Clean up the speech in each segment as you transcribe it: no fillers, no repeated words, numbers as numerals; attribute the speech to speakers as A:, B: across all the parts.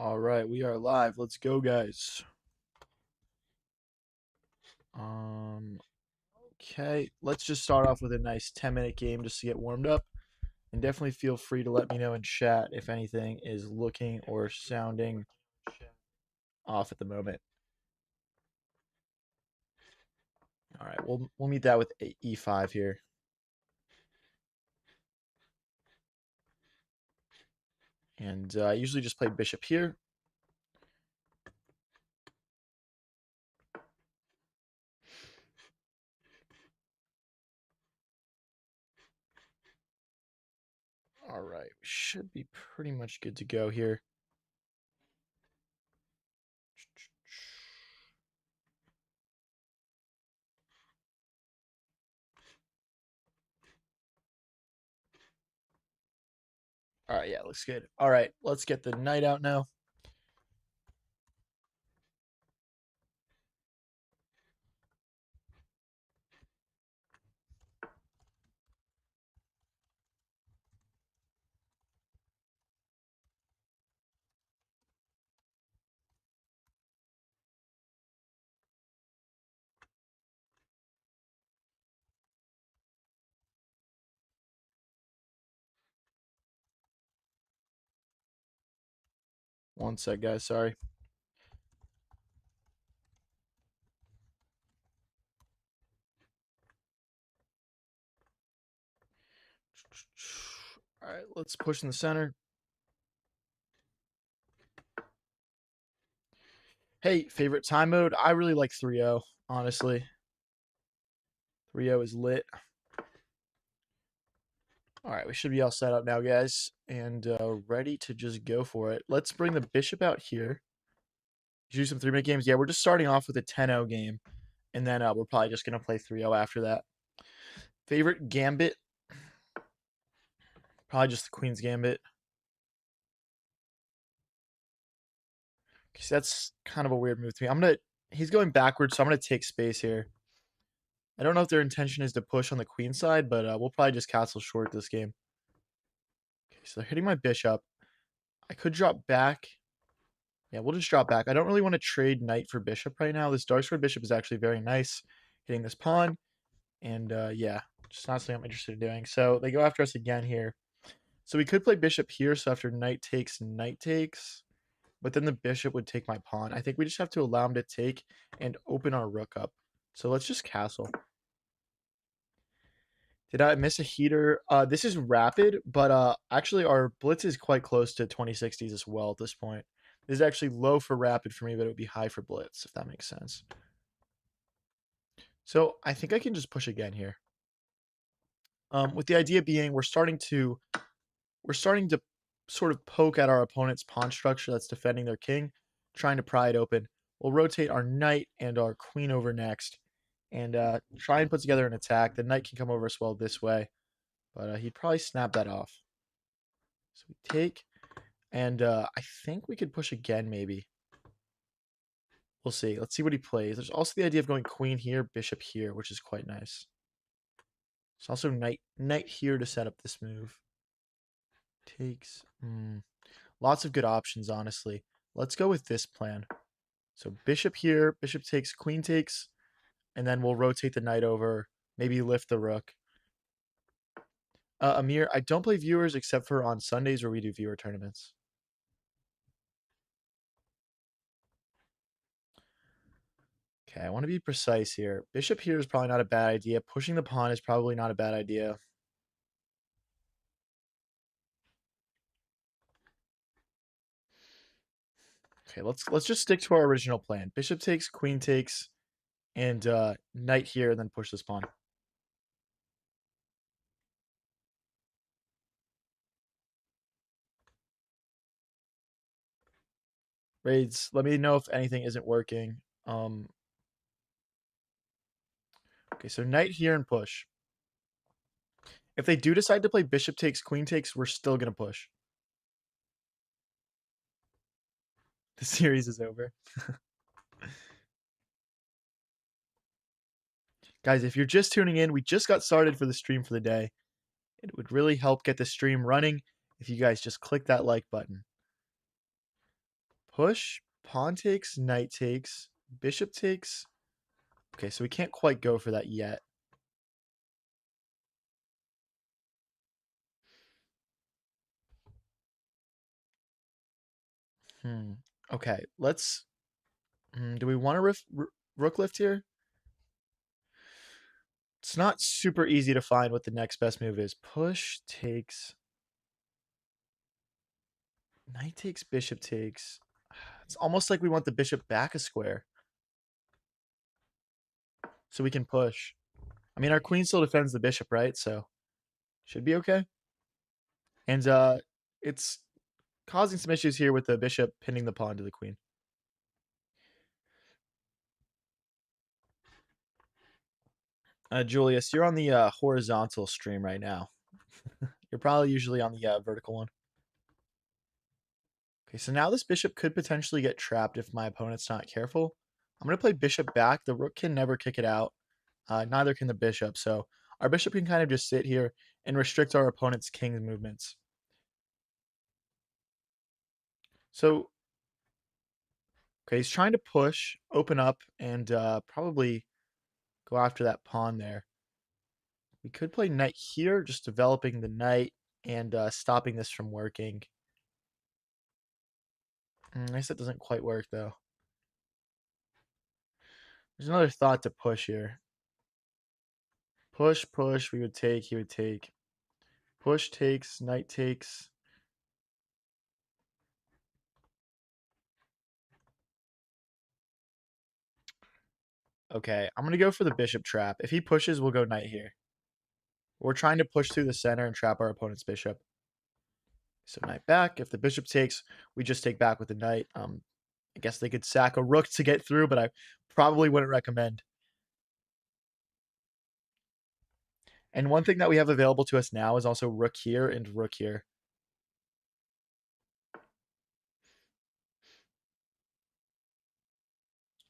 A: All right, we are live. Let's go, guys. Um, okay, let's just start off with a nice 10-minute game just to get warmed up. And definitely feel free to let me know in chat if anything is looking or sounding off at the moment. All right, we'll meet that with E5 here. And I usually just play bishop here. All right, we should be pretty much good to go here. All right, yeah, looks good. All right, let's get the knight out now. One sec, guys, sorry. All right, let's push in the center. Hey, favorite time mode? I really like 3-0, honestly. 3-0 is lit. All right, we should be all set up now, guys, and ready to just go for it. Let's bring the bishop out here. Do some 3-minute games. Yeah, we're just starting off with a 10-0 game, and then we're probably just going to play 3-0 after that. Favorite gambit? Probably just the Queen's Gambit. Because that's kind of a weird move to me. He's going backwards, so I'm going to take space here. I don't know if their intention is to push on the queen side, but we'll probably just castle short this game. Okay, so they're hitting my bishop. I could drop back. Yeah, we'll just drop back. I don't really want to trade knight for bishop right now. This dark squared bishop is actually very nice, hitting this pawn. And yeah, just not something I'm interested in doing. So they go after us again here. So we could play bishop here. So after knight takes, but then the bishop would take my pawn. I think we just have to allow him to take and open our rook up. So let's just castle. Did I miss a heater? This is rapid, but actually our blitz is quite close to 2060s as well at this point. This is actually low for rapid for me, but it would be high for blitz, if that makes sense. So I think I can just push again here. With the idea being we're starting to sort of poke at our opponent's pawn structure that's defending their king, trying to pry it open. We'll rotate our knight and our queen over next and try and put together an attack. The knight can come over as well this way, but he'd probably snap that off. So we take, and I think we could push again maybe. We'll see. Let's see what he plays. There's also the idea of going queen here, bishop here, which is quite nice. There's also knight here to set up this move. Takes. Lots of good options, honestly. Let's go with this plan. So bishop here, bishop takes, queen takes, and then we'll rotate the knight over, maybe lift the rook. Amir, I don't play viewers except for on Sundays where we do viewer tournaments. Okay, I want to be precise here. Bishop here is probably not a bad idea. Pushing the pawn is probably not a bad idea. Okay, let's just stick to our original plan. Bishop takes, queen takes, and knight here, and then push this pawn. Raids, let me know if anything isn't working. Okay, so knight here and push. If they do decide to play bishop takes, queen takes, we're still going to push. The series is over. Guys, if you're just tuning in, we just got started for the stream for the day. It would really help get the stream running if you guys just click that like button. push, pawn takes, knight takes, bishop takes. Okay, so we can't quite go for that yet. Hmm. Okay, let's. Do we want to rook lift here? It's not super easy to find what the next best move is. Push takes. Knight takes, bishop takes. It's almost like we want the bishop back a square so we can push. I mean, our queen still defends the bishop, right? So should be okay. And it's causing some issues here with the bishop pinning the pawn to the queen. Julius, you're on the horizontal stream right now. You're probably usually on the vertical one. Okay, so now this bishop could potentially get trapped if my opponent's not careful. I'm going to play bishop back. The rook can never kick it out. Neither can the bishop. So our bishop can kind of just sit here and restrict our opponent's king's movements. So, okay, he's trying to push, open up, and probably go after that pawn there. We could play knight here, just developing the knight and stopping this from working. I guess that doesn't quite work, though. There's another thought to push here. Push, push, we would take, he would take. Push takes, knight takes. Okay, I'm going to go for the bishop trap. If he pushes, we'll go knight here. We're trying to push through the center and trap our opponent's bishop. So knight back. If the bishop takes, we just take back with the knight. I guess they could sack a rook to get through, but I probably wouldn't recommend. And one thing that we have available to us now is also rook here and rook here.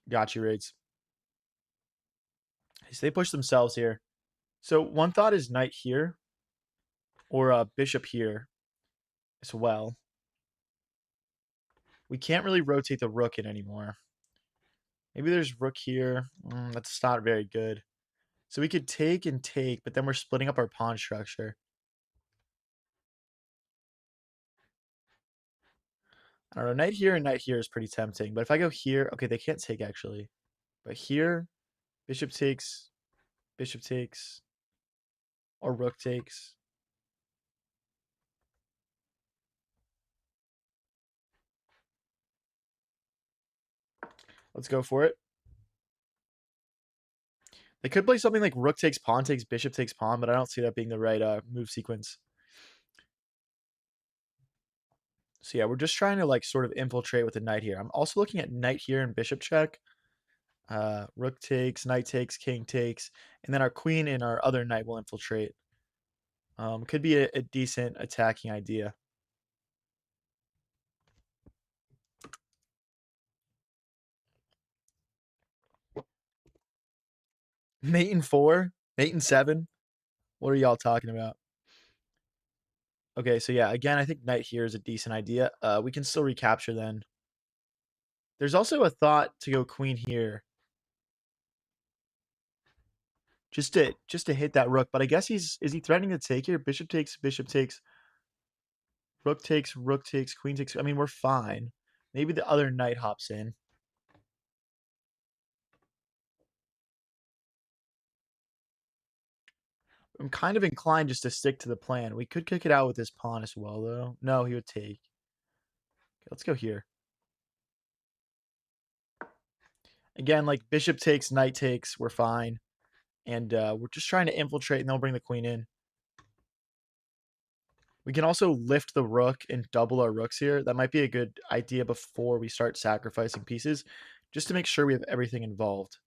A: Got you, Raids. So they push themselves here. So one thought is knight here or bishop here as well. We can't really rotate the rook in anymore. Maybe there's rook here. That's not very good. So we could take and take, but then we're splitting up our pawn structure. I don't know. Knight here and knight here is pretty tempting. But if I go here, okay, they can't take actually. But here, bishop takes, or rook takes. Let's go for it. They could play something like rook takes, bishop takes pawn, but I don't see that being the right move sequence. So yeah, we're just trying to like sort of infiltrate with the knight here. I'm also looking at knight here and bishop check. Rook takes, knight takes, king takes, and then our queen and our other knight will infiltrate. Could be a decent attacking idea. Mate in 4, mate in 7. What are y'all talking about? Okay, so yeah, again, I think knight here is a decent idea. We can still recapture then. There's also a thought to go queen here. Just to hit that rook, but I guess is he threatening to take here? Bishop takes, rook takes, queen takes. I mean, we're fine. Maybe the other knight hops in. I'm kind of inclined just to stick to the plan. We could kick it out with this pawn as well, though. No, he would take. Okay, let's go here. Again, like bishop takes, knight takes, we're fine. And we're just trying to infiltrate, and they'll bring the queen in. We can also lift the rook and double our rooks here. That might be a good idea before we start sacrificing pieces, just to make sure we have everything involved.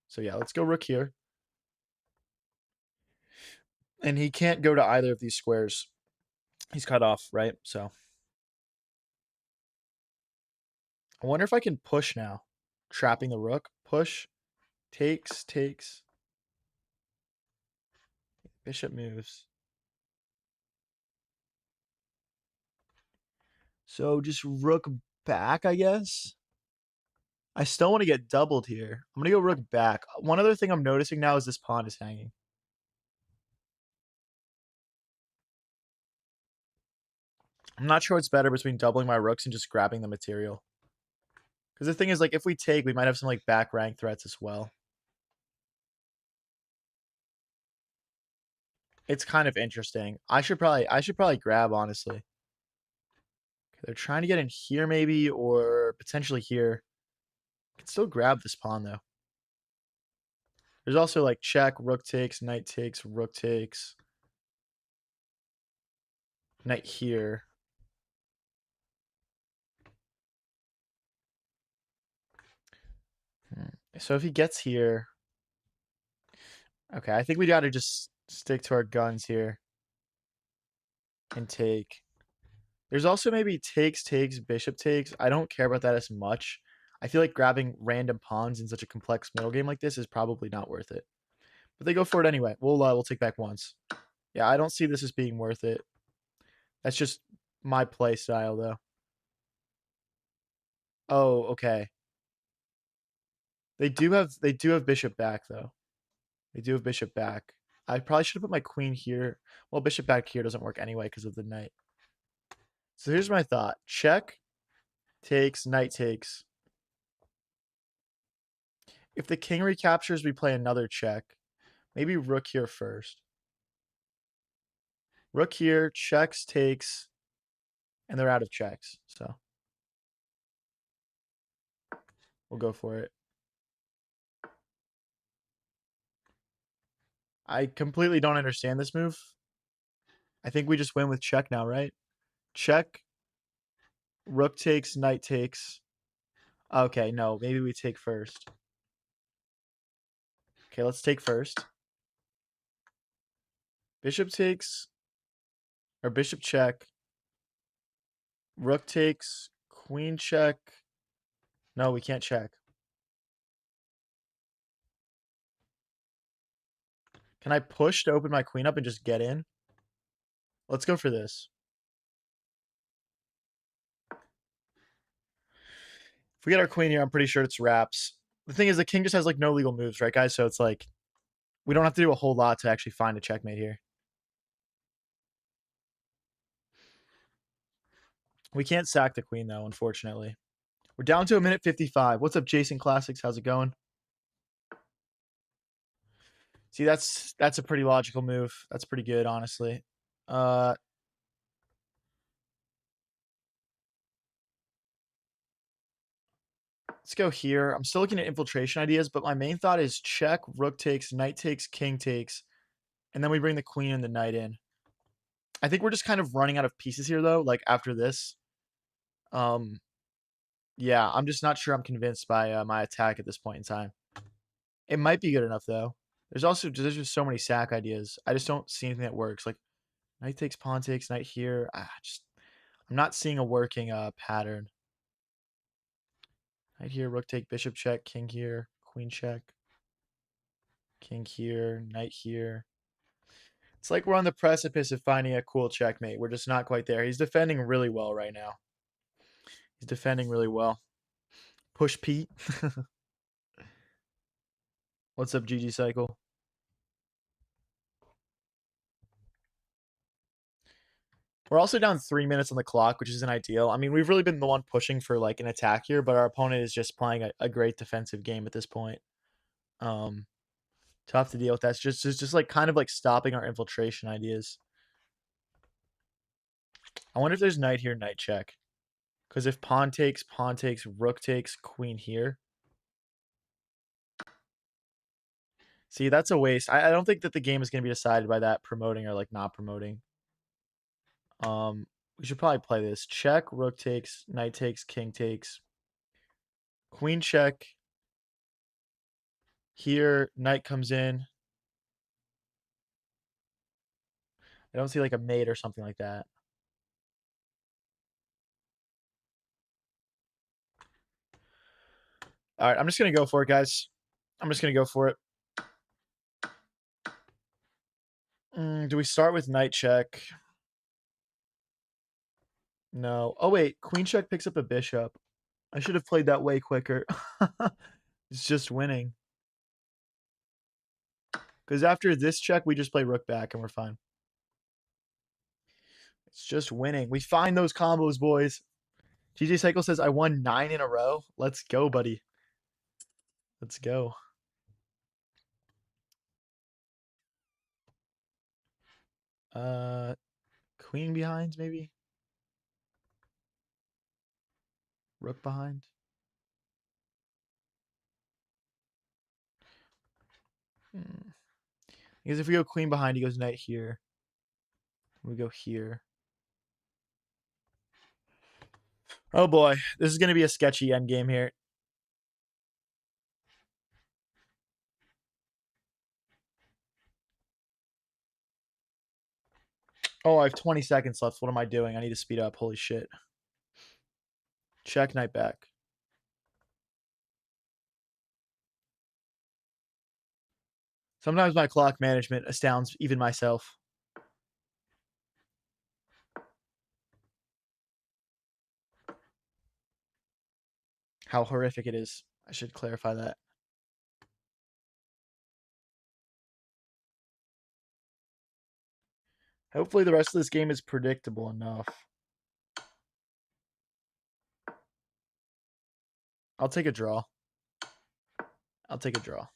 A: So yeah, let's go rook here. And he can't go to either of these squares. He's cut off, right? So I wonder if I can push now. Trapping the rook. Push. Takes. Bishop moves. So just rook back, I guess. I still want to get doubled here. I'm gonna go rook back. One other thing I'm noticing now is this pawn is hanging. I'm not sure what's better between doubling my rooks and just grabbing the material. Because the thing is, like, if we take, we might have some like back rank threats as well. It's kind of interesting. I should probably grab, honestly. Okay, they're trying to get in here maybe, or potentially here. I can still grab this pawn though. There's also like check, rook takes, knight takes, rook takes. Knight here. So if he gets here, okay, I think we gotta just stick to our guns here and take. There's also maybe takes, bishop takes. I don't care about that as much. I feel like grabbing random pawns in such a complex middle game like this is probably not worth it. But they go for it anyway. We'll take back once. Yeah, I don't see this as being worth it. That's just my play style though. Oh, okay. They do have bishop back though. They do have bishop back. I probably should have put my queen here. Well, bishop back here doesn't work anyway because of the knight. So here's my thought. Check, takes, knight takes. If the king recaptures, we play another check. Maybe rook here first. Rook here, checks, takes, and they're out of checks. So we'll go for it. I completely don't understand this move. I think we just win with check now, right? Check, rook takes, knight takes. Okay, no, maybe we take first. Okay, let's take first. Bishop takes, or bishop check. Rook takes, queen check. No, we can't check. Can I push to open my queen up and just get in? Let's go for this. If we get our queen here, I'm pretty sure it's wraps. The thing is, the king just has like no legal moves, right, guys? So it's like we don't have to do a whole lot to actually find a checkmate here. We can't sack the queen though, unfortunately. We're down to a minute 55. What's up, Jason Classics? How's it going? See, that's a pretty logical move. That's pretty good, honestly. Let's go here. I'm still looking at infiltration ideas, but my main thought is check, rook takes, knight takes, king takes, and then we bring the queen and the knight in. I think we're just kind of running out of pieces here, though, like, after this. Yeah, I'm just not sure I'm convinced by, my attack at this point in time. It might be good enough, though. There's just so many sack ideas. I just don't see anything that works. Like, knight takes, pawn takes, knight here. I'm not seeing a working, pattern. Knight here, rook take, bishop check, king here, queen check. King here, knight here. It's like we're on the precipice of finding a cool checkmate. We're just not quite there. He's defending really well right now. He's defending really well. Push Pete. What's up, GG Cycle? We're also down 3 minutes on the clock, which isn't ideal. I mean, we've really been the one pushing for like an attack here, but our opponent is just playing a great defensive game at this point. Tough to deal with that. It's just like kind of like stopping our infiltration ideas. I wonder if there's knight here, knight check. Because if pawn takes, rook takes, queen here. See, that's a waste. I don't think that the game is going to be decided by that promoting or like not promoting. We should probably play this. Check, rook takes, knight takes, king takes. Queen check. Here, knight comes in. I don't see like a mate or something like that. All right, I'm just going to go for it, guys. I'm just going to go for it. Do we start with knight check? No. Oh, wait. Queen check picks up a bishop. I should have played that way quicker. It's just winning. Because after this check, we just play rook back and we're fine. It's just winning. We find those combos, boys. TJ Cycle says, I won 9 in a row. Let's go, buddy. Let's go. Queen behind, maybe? Rook behind? Because if we go queen behind, he goes knight here. We go here. Oh boy, this is going to be a sketchy endgame here. Oh, I have 20 seconds left. What am I doing? I need to speed up. Holy shit. Check, knight back. Sometimes my clock management astounds even myself. How horrific it is. I should clarify that. Hopefully the rest of this game is predictable enough. I'll take a draw. I'll take a draw.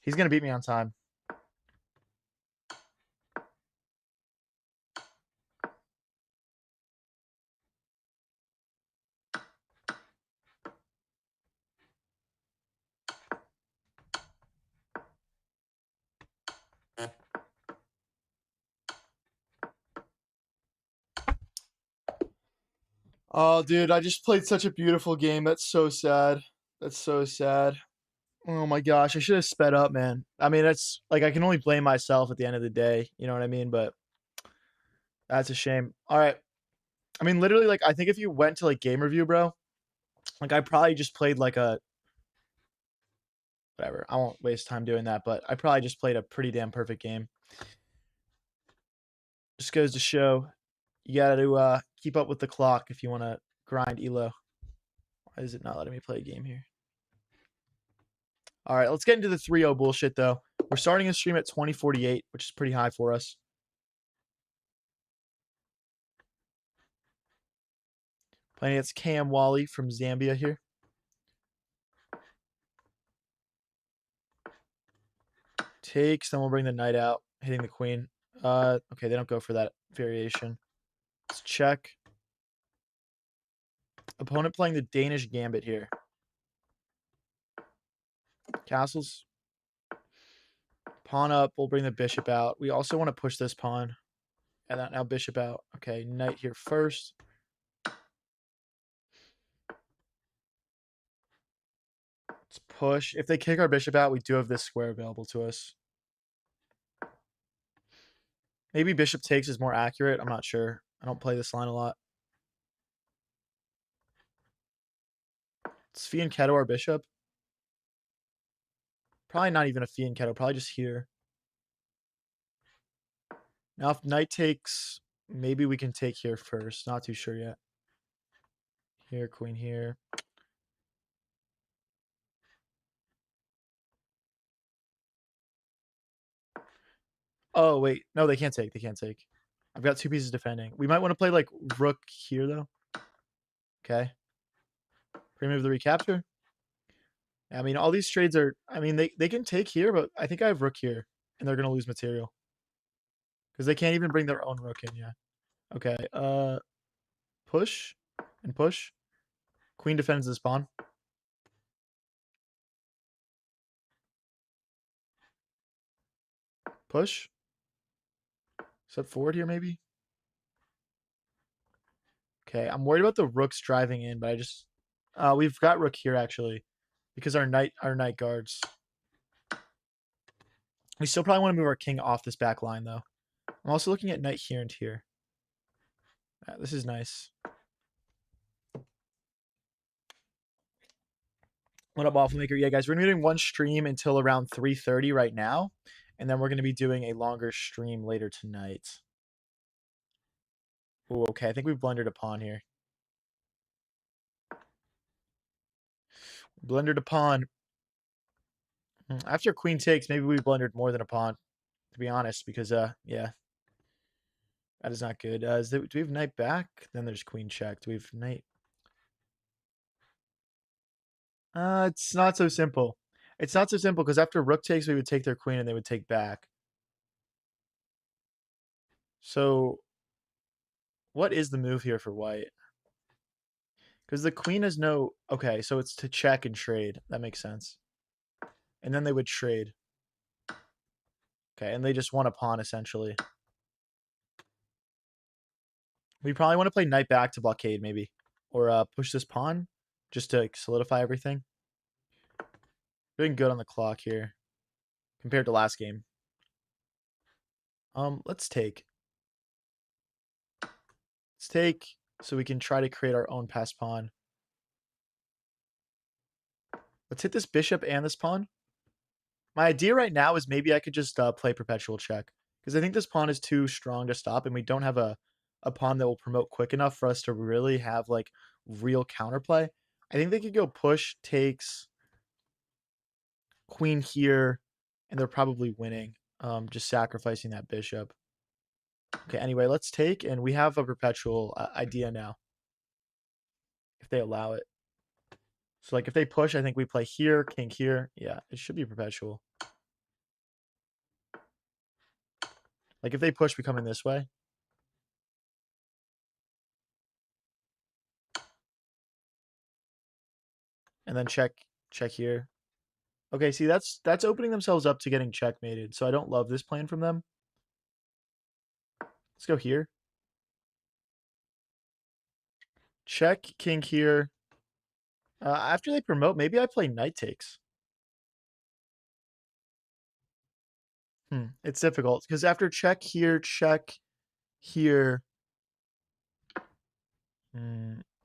A: He's going to beat me on time. Oh, dude, I just played such a beautiful game. That's so sad. That's so sad. Oh my gosh, I should have sped up, man. I mean, it's like I can only blame myself at the end of the day. You know what I mean? But that's a shame. All right. I mean, literally, like, I think if you went to like game review, bro, like I probably just played like a whatever. I won't waste time doing that, but I probably just played a pretty damn perfect game. Just goes to show you got to keep up with the clock if you want to grind elo. Why is it not letting me play a game here? All right, let's get into the 3-0 bullshit though. We're starting a stream at 2048, which is pretty high for us. Playing against Cam Wally from Zambia here. Takes, then we'll bring the knight out, hitting the queen. Okay, they don't go for that variation. Let's check. Opponent playing the Danish Gambit here. Castles. Pawn up. We'll bring the bishop out. We also want to push this pawn. And that now bishop out. Okay, knight here first. Let's push. If they kick our bishop out, we do have this square available to us. Maybe bishop takes is more accurate. I'm not sure. I don't play this line a lot. Let's fianchetto our bishop. Probably not even a fianchetto. Probably just here. Now if knight takes, maybe we can take here first. Not too sure yet. Here, queen here. Oh, wait. No, they can't take. They can't take. I've got 2 pieces defending. We might want to play like rook here, though. Okay. Pre-move the recapture. I mean, all these trades are... I mean, they can take here, but I think I have rook here. And they're going to lose material. Because they can't even bring their own rook in, yeah. Okay. Push. And push. Queen defends this pawn. Push. Step forward here, maybe. Okay, I'm worried about the rooks driving in, but I just... we've got rook here, actually. Because our knight guards. We still probably want to move our king off this back line, though. I'm also looking at knight here and here. This is nice. What up, Waffle Maker? Yeah, guys, we're going to be doing one stream until around 3:30 right now. And then we're going to be doing a longer stream later tonight. Ooh, okay. I think we've blundered a pawn here. Blundered a pawn. After queen takes, maybe we blundered more than a pawn, to be honest, because, yeah. That is not good. Do we have knight back? Then there's queen check. Do we have knight? It's not so simple. It's not so simple because after rook takes, we would take their queen and they would take back. So what is the move here for white? Because the queen has no... Okay, so it's to check and trade. That makes sense. And then they would trade. Okay, and they just want a pawn, essentially. We probably want to play knight back to blockade, maybe. Or push this pawn, just to solidify everything. Doing good on the clock here, compared to last game. Let's take. Let's take, so we can try to create our own pass pawn. Let's hit this bishop and this pawn. My idea right now is maybe I could just play perpetual check. Because I think this pawn is too strong to stop, and we don't have a pawn that will promote quick enough for us to really have, like, real counterplay. I think they could go push, takes, queen here, and they're probably winning. Just sacrificing that bishop. Okay, anyway, let's take, and we have a perpetual idea now. If they allow it. So, like, if they push, I think we play here, king here. Yeah, it should be perpetual. Like, if they push, we come in this way. And then check here. Okay, see, that's opening themselves up to getting checkmated. So I don't love this plan from them. Let's go here. Check, king here. After they promote, maybe I play knight takes. It's difficult because after check here.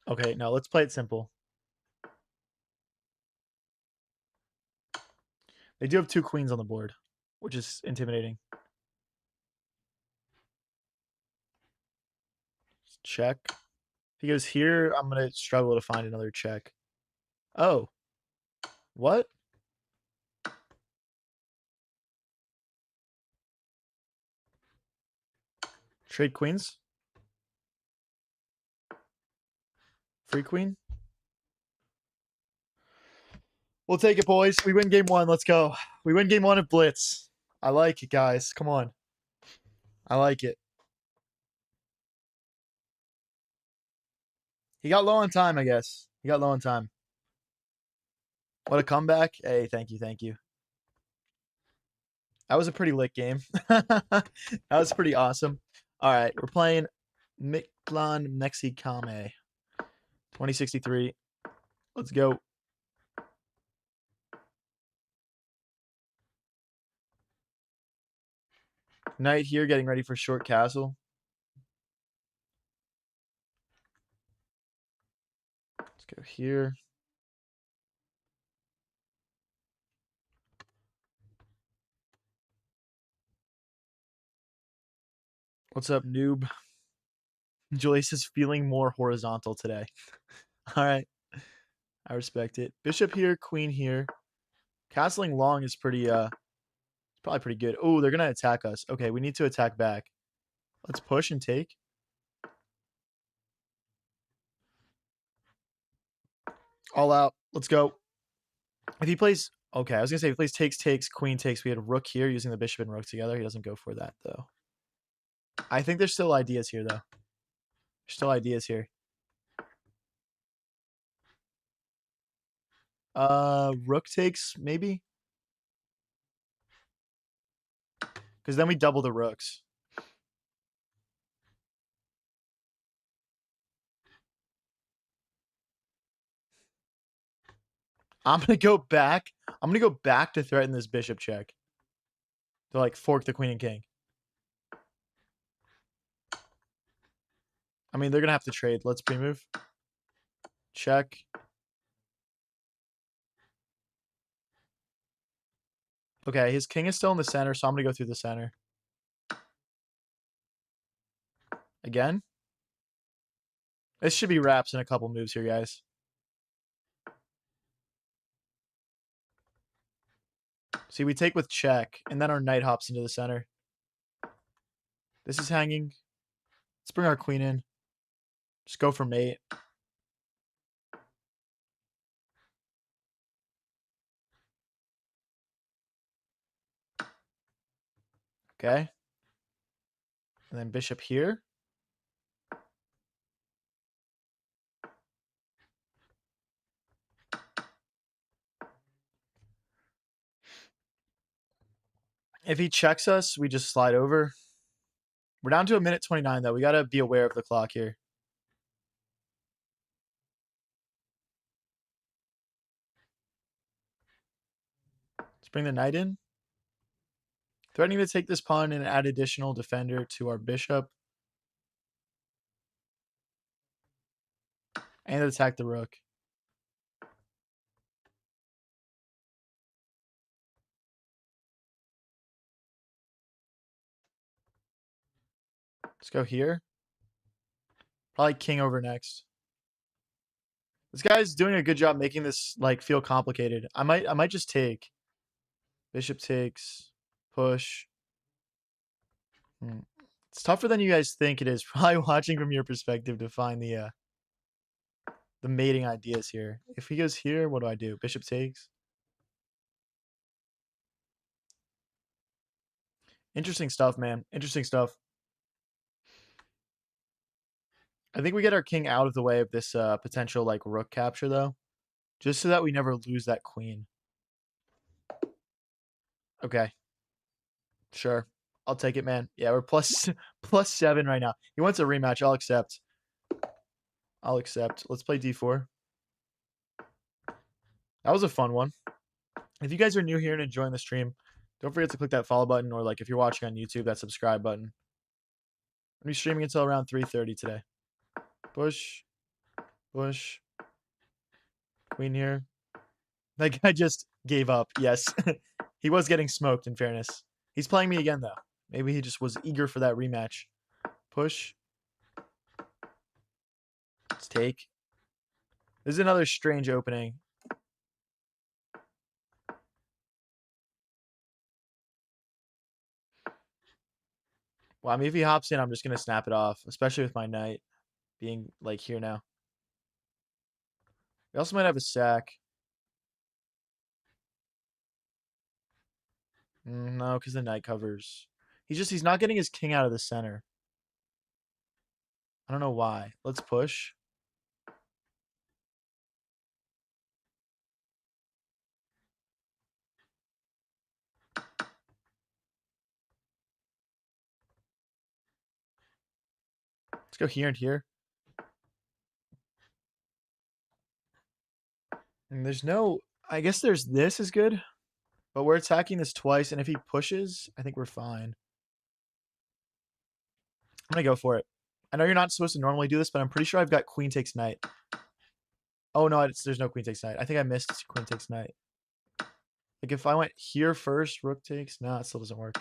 A: Okay, no, let's play it simple. They do have two queens on the board, which is intimidating. Check. If he goes here, I'm going to struggle to find another check. Oh. What? Trade queens? Free queen? We'll take it, boys. We win game one. Let's go. We win game one of Blitz. I like it, guys. Come on. I like it. He got low on time, I guess. He got low on time. What a comeback. Hey, thank you. Thank you. That was a pretty lit game. That was pretty awesome. All right. We're playing Mictlan Mexicame. 2063. Let's go. Knight here, getting ready for short castle. Let's go here. What's up, noob? Julius is feeling more horizontal today. All right. I respect it. Bishop here, queen here. Castling long is pretty, it's probably pretty good. Oh, they're going to attack us. Okay, we need to attack back. Let's push and take. All out. Let's go. If he plays... Okay, I was going to say if he plays takes, queen takes. We had rook here using the bishop and rook together. He doesn't go for that, though. I think there's still ideas here, though. There's still ideas here. Rook takes, maybe? Because then we double the rooks. I'm going to go back. I'm going to go back to threaten this bishop check. to like fork the queen and king. I mean, they're gonna have to trade. Let's pre-move. Check. Okay, his king is still in the center, so I'm gonna go through the center. Again. This should be wraps in a couple moves here, guys. See, we take with check, and then our knight hops into the center. This is hanging. Let's bring our queen in. Just go for mate. Okay. And then bishop here. If he checks us, we just slide over. We're down to 1:29 though. We gotta be aware of the clock here. Let's bring the knight in. Threatening to take this pawn and add additional defender to our bishop. And attack the rook. Let's go here. Probably king over next. This guy's doing a good job making this like feel complicated. I might just take. Bishop takes. Push. It's tougher than you guys think it is. Probably watching from your perspective to find the mating ideas here. If he goes here, what do I do? Bishop takes. Interesting stuff, man. Interesting stuff. I think we get our king out of the way of this potential like rook capture though, just so that we never lose that queen. Okay, sure, I'll take it, man. Yeah, we're plus plus 7 right now. He wants a rematch. I'll accept. I'll accept. Let's play d4. That was a fun one. If you guys are new here and enjoying the stream, don't forget to click that follow button, or like if you're watching on YouTube, that subscribe button. I'm gonna be streaming until around 3:30 today. Push, push, queen here. That guy just gave up. Yes. He was getting smoked, in fairness. He's playing me again, though. Maybe he just was eager for that rematch. Push. Let's take. This is another strange opening. Well, I mean, if he hops in, I'm just going to snap it off, especially with my knight being, like, here now. We also might have a sack. No, because the knight covers. He's not getting his king out of the center. I don't know why. Let's push. Let's go here and here. And there's no... I guess there's this is good. But we're attacking this twice, and if he pushes, I think we're fine. I'm going to go for it. I know you're not supposed to normally do this, but I'm pretty sure I've got queen takes knight. Oh, no, there's no queen takes knight. I think I missed queen takes knight. Like, if I went here first, rook takes... No, it still doesn't work.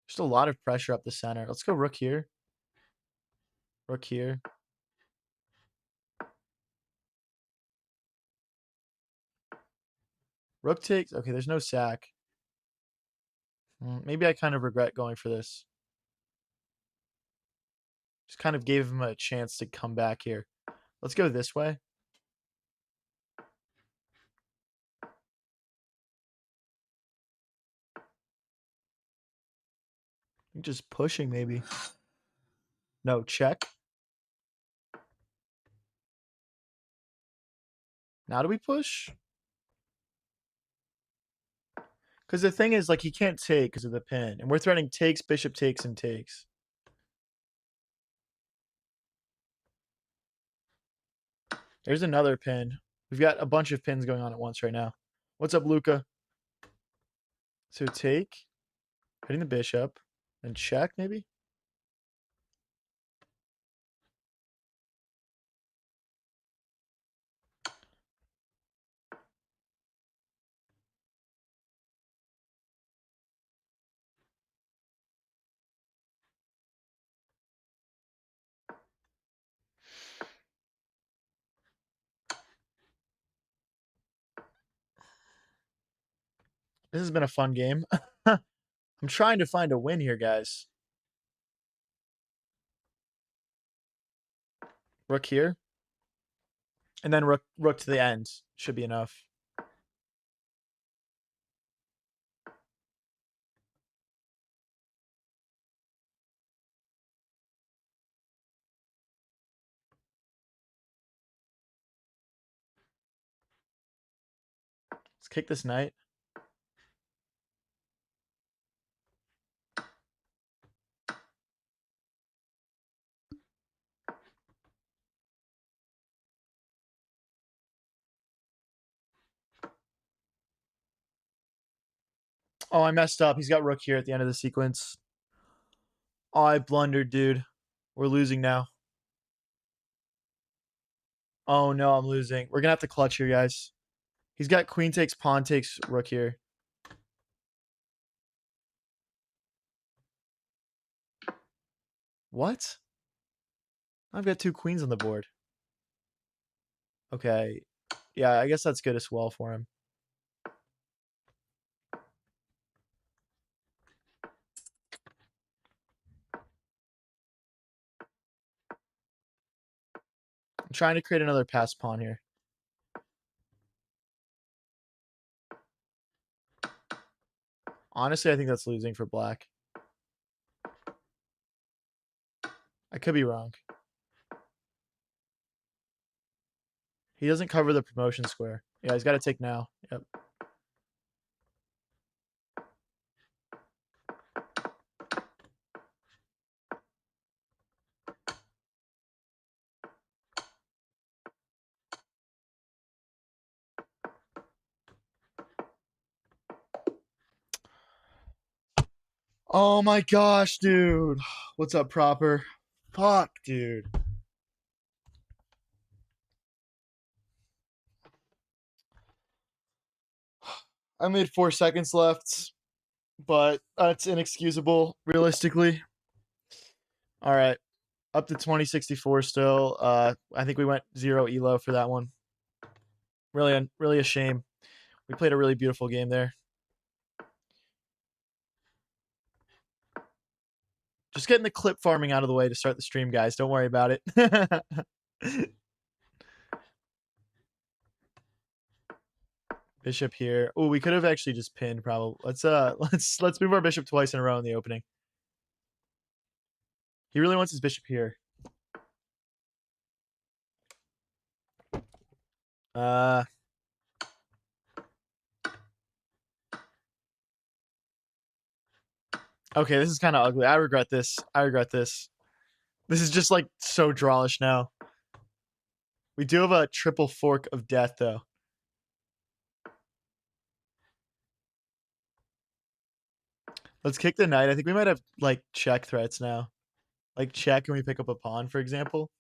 A: Just a lot of pressure up the center. Let's go rook here. Rook here. Rook takes... Okay, there's no sack. Maybe I kind of regret going for this. Just kind of gave him a chance to come back here. Let's go this way. Just pushing, maybe. No, check. Now do we push? Because the thing is, like, he can't take because of the pin. And we're threatening takes, bishop takes, and takes. There's another pin. We've got a bunch of pins going on at once right now. What's up, Luca? So take, hitting the bishop, and check maybe? This has been a fun game. I'm trying to find a win here, guys. Rook here. And then rook to the end. Should be enough. Let's kick this knight. Oh, I messed up. He's got rook here at the end of the sequence. Oh, I blundered, dude. We're losing now. Oh, no, I'm losing. We're going to have to clutch here, guys. He's got queen takes, pawn takes, rook here. What? I've got 2 queens on the board. Okay. Yeah, I guess that's good as well for him. I'm trying to create another pass pawn here. Honestly, I think that's losing for black. I could be wrong. He doesn't cover the promotion square. Yeah, he's got to take now. Yep. Oh my gosh, dude. What's up, proper? Fuck, dude. I made 4 seconds left, but that's inexcusable, realistically. All right. Up to 2064 still. I think we went 0 elo for that one. Really a shame. We played a really beautiful game there. Just getting the clip farming out of the way to start the stream, guys. Don't worry about it. Bishop here. Oh, we could have actually just pinned probably. Let's move our bishop twice in a row in the opening. He really wants his bishop here. Okay, this is kind of ugly. I regret this. This is just like so drawish now. We do have a triple fork of death though. Let's kick the knight. I think we might have like check threats now. Like check and we pick up a pawn, for example.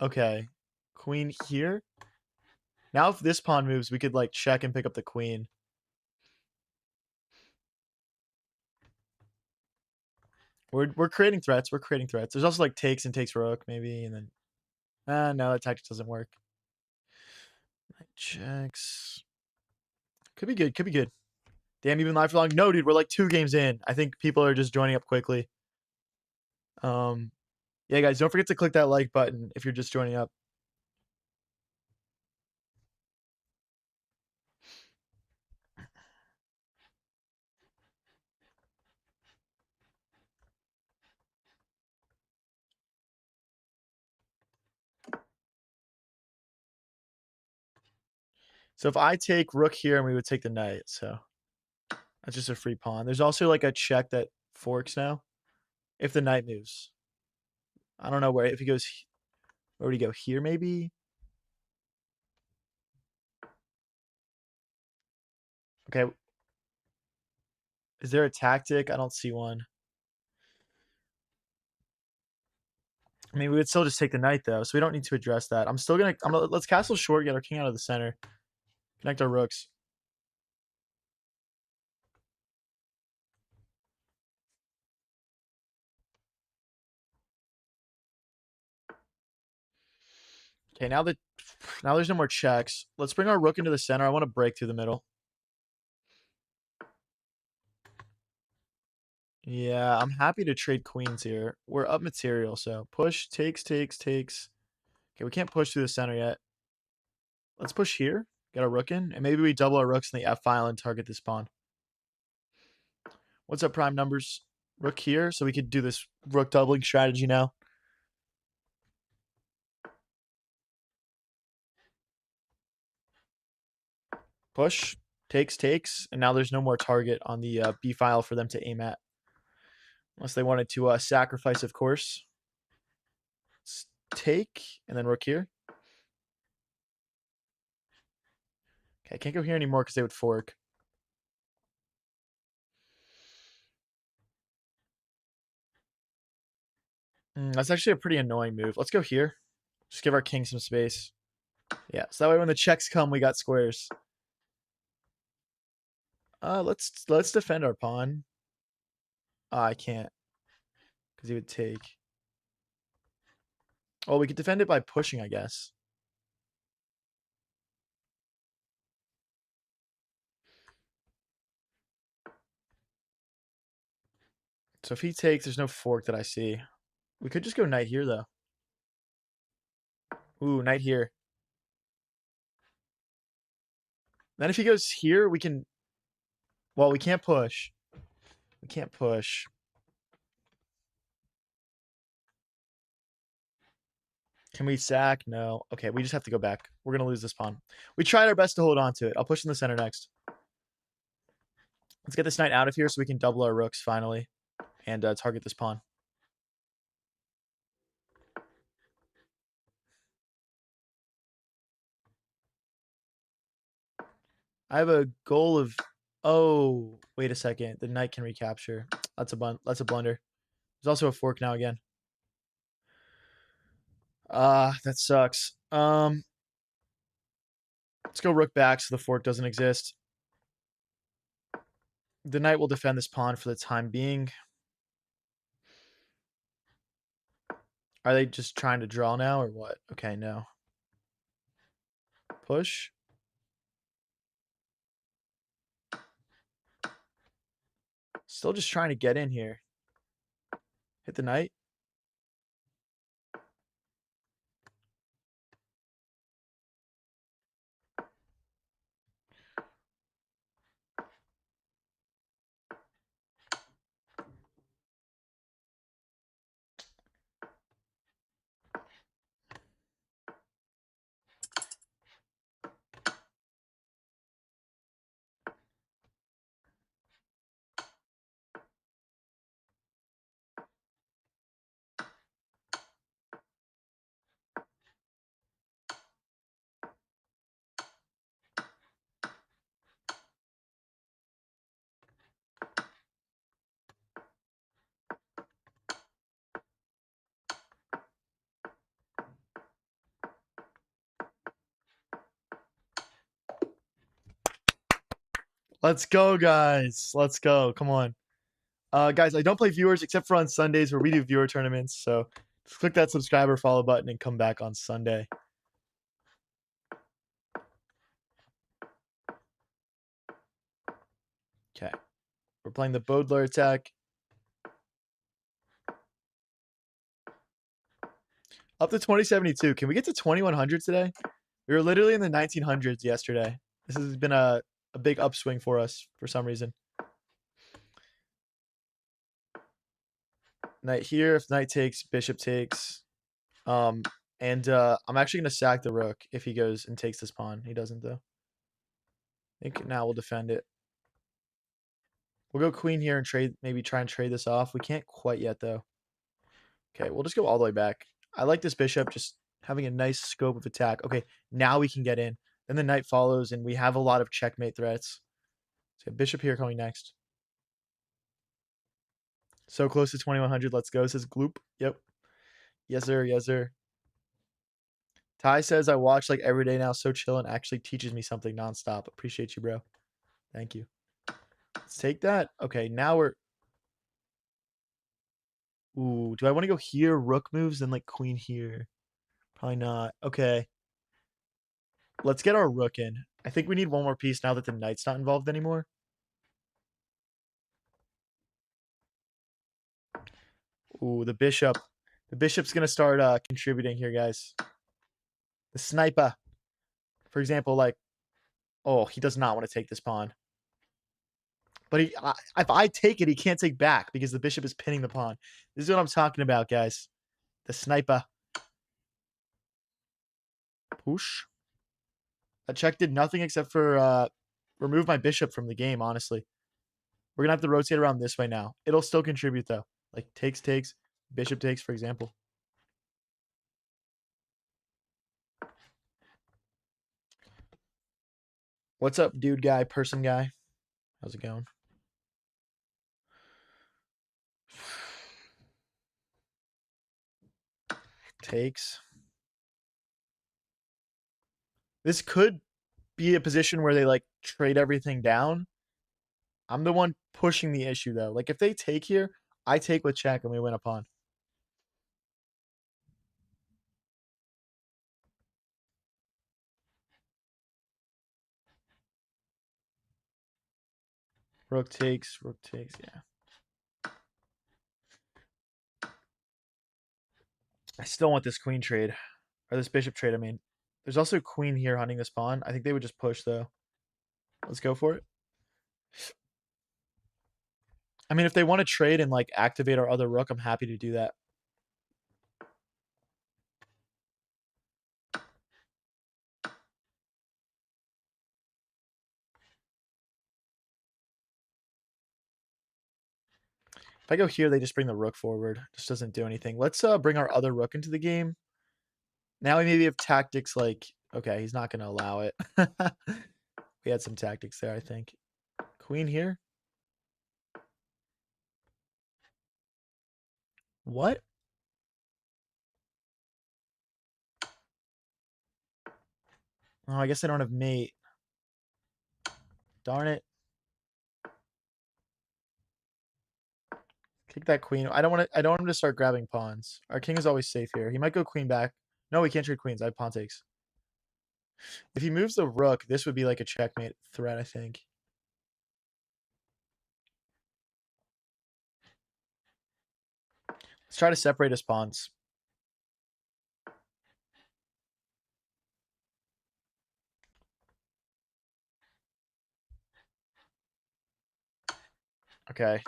A: Okay. Queen here. Now if this pawn moves, we could like check and pick up the queen. We're creating threats. There's also like takes and takes rook, maybe, and then no, that tactic doesn't work. Knight checks. Could be good. Damn, you've been live for long. No, dude, we're like 2 games in. I think people are just joining up quickly. Yeah, guys, don't forget to click that like button if you're just joining up. So if I take rook here, and we would take the knight, so that's just a free pawn. There's also like a check that forks now if the knight moves. I don't know where, if he goes, where would he go? Here, maybe? Okay. Is there a tactic? I don't see one. I mean, we would still just take the knight though, so we don't need to address that. Let's castle short, get our king out of the center, connect our rooks. Okay, now there's no more checks. Let's bring our rook into the center. I want to break through the middle. Yeah, I'm happy to trade queens here. We're up material, so push, takes. Okay, we can't push through the center yet. Let's push here, get our rook in, and maybe we double our rooks in the F file and target this pawn. What's up, prime numbers? Rook here, so we could do this rook doubling strategy now. Push, takes, and now there's no more target on the B file for them to aim at. Unless they wanted to sacrifice, of course. Let's take, and then rook here. Okay, I can't go here anymore because they would fork. That's actually a pretty annoying move. Let's go here. Just give our king some space. Yeah, so that way when the checks come, we got squares. Let's defend our pawn. I can't, because he would take. Oh, we could defend it by pushing, I guess. So if he takes, there's no fork that I see. We could just go knight here, though. Ooh, knight here. Then if he goes here, we can... Well, we can't push. We can't push. Can we sack? No. Okay, we just have to go back. We're going to lose this pawn. We tried our best to hold on to it. I'll push in the center next. Let's get this knight out of here so we can double our rooks finally and target this pawn. I have a goal of... Oh, wait a second. The knight can recapture. That's a blunder. There's also a fork now again. That sucks. Let's go rook back so the fork doesn't exist. The knight will defend this pawn for the time being. Are they just trying to draw now or what? Okay, no. Push. Still just trying to get in here. Hit the knight. Let's go, guys. Let's go. Come on. Guys, I don't play viewers except for on Sundays where we do viewer tournaments. So just click that subscribe or follow button and come back on Sunday. Okay. We're playing the Bodler attack. Up to 2072. Can we get to 2100 today? We were literally in the 1900s yesterday. This has been a big upswing for us for some reason. Knight here. If knight takes, bishop takes. I'm actually going to sack the rook if he goes and takes this pawn. He doesn't, though. I think now we'll defend it. We'll go queen here and trade, maybe try and trade this off. We can't quite yet, though. Okay, we'll just go all the way back. I like this bishop just having a nice scope of attack. Okay, now we can get in. Then the knight follows, and we have a lot of checkmate threats. So bishop here coming next. So close to 2100. Let's go, says Gloop. Yep. Yes, sir. Yes, sir. Ty says, I watch like every day now. So chill and actually teaches me something nonstop. Appreciate you, bro. Thank you. Let's take that. Okay, now we're... Ooh, do I want to go here? Rook moves, then like queen here. Probably not. Okay. Let's get our rook in. I think we need one more piece now that the knight's not involved anymore. Ooh, the bishop. The bishop's going to start contributing here, guys. The sniper. For example, like... Oh, he does not want to take this pawn. But if I take it, he can't take back because the bishop is pinning the pawn. This is what I'm talking about, guys. The sniper. Push. That check did nothing except for remove my bishop from the game, honestly. We're going to have to rotate around this way now. It'll still contribute, though. Like, takes, bishop takes, for example. What's up, dude guy, person guy? How's it going? Takes. This could be a position where they, like, trade everything down. I'm the one pushing the issue, though. Like, if they take here, I take with check and we win a pawn. Rook takes, yeah. I still want this queen trade. Or this bishop trade, I mean. There's also queen here hunting this pawn. I think they would just push, though. Let's go for it. I mean, if they want to trade and, like, activate our other rook, I'm happy to do that. If I go here, they just bring the rook forward. Just doesn't do anything. Let's bring our other rook into the game. Now we maybe have tactics like... Okay, he's not going to allow it. We had some tactics there, I think. Queen here. What? Oh, I guess I don't have mate. Darn it. Kick that queen. I don't want him to start grabbing pawns. Our king is always safe here. He might go queen back. No, we can't trade queens. I have pawn takes. If he moves the rook, this would be like a checkmate threat, I think. Let's try to separate his pawns. Okay.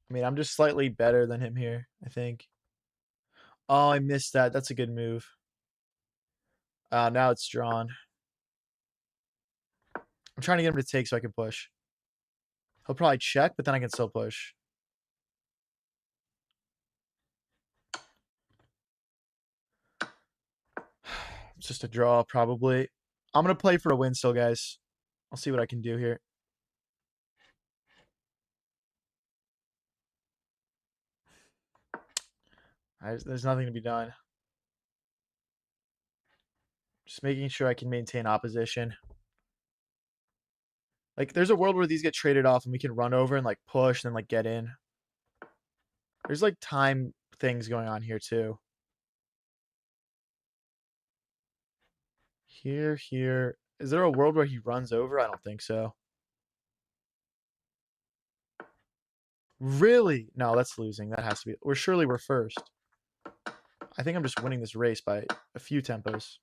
A: I mean, I'm just slightly better than him here, I think. Oh, I missed that. That's a good move. Now it's drawn. I'm trying to get him to take so I can push. He'll probably check, but then I can still push. It's just a draw, probably. I'm going to play for a win still, guys. I'll see what I can do here. There's nothing to be done. Just making sure I can maintain opposition. Like, there's a world where these get traded off and we can run over and, like, push and then, like, get in. There's, like, time things going on here, too. Here. Is there a world where he runs over? I don't think so. Really? No, that's losing. That has to be... Surely we're first. I think I'm just winning this race by a few tempos.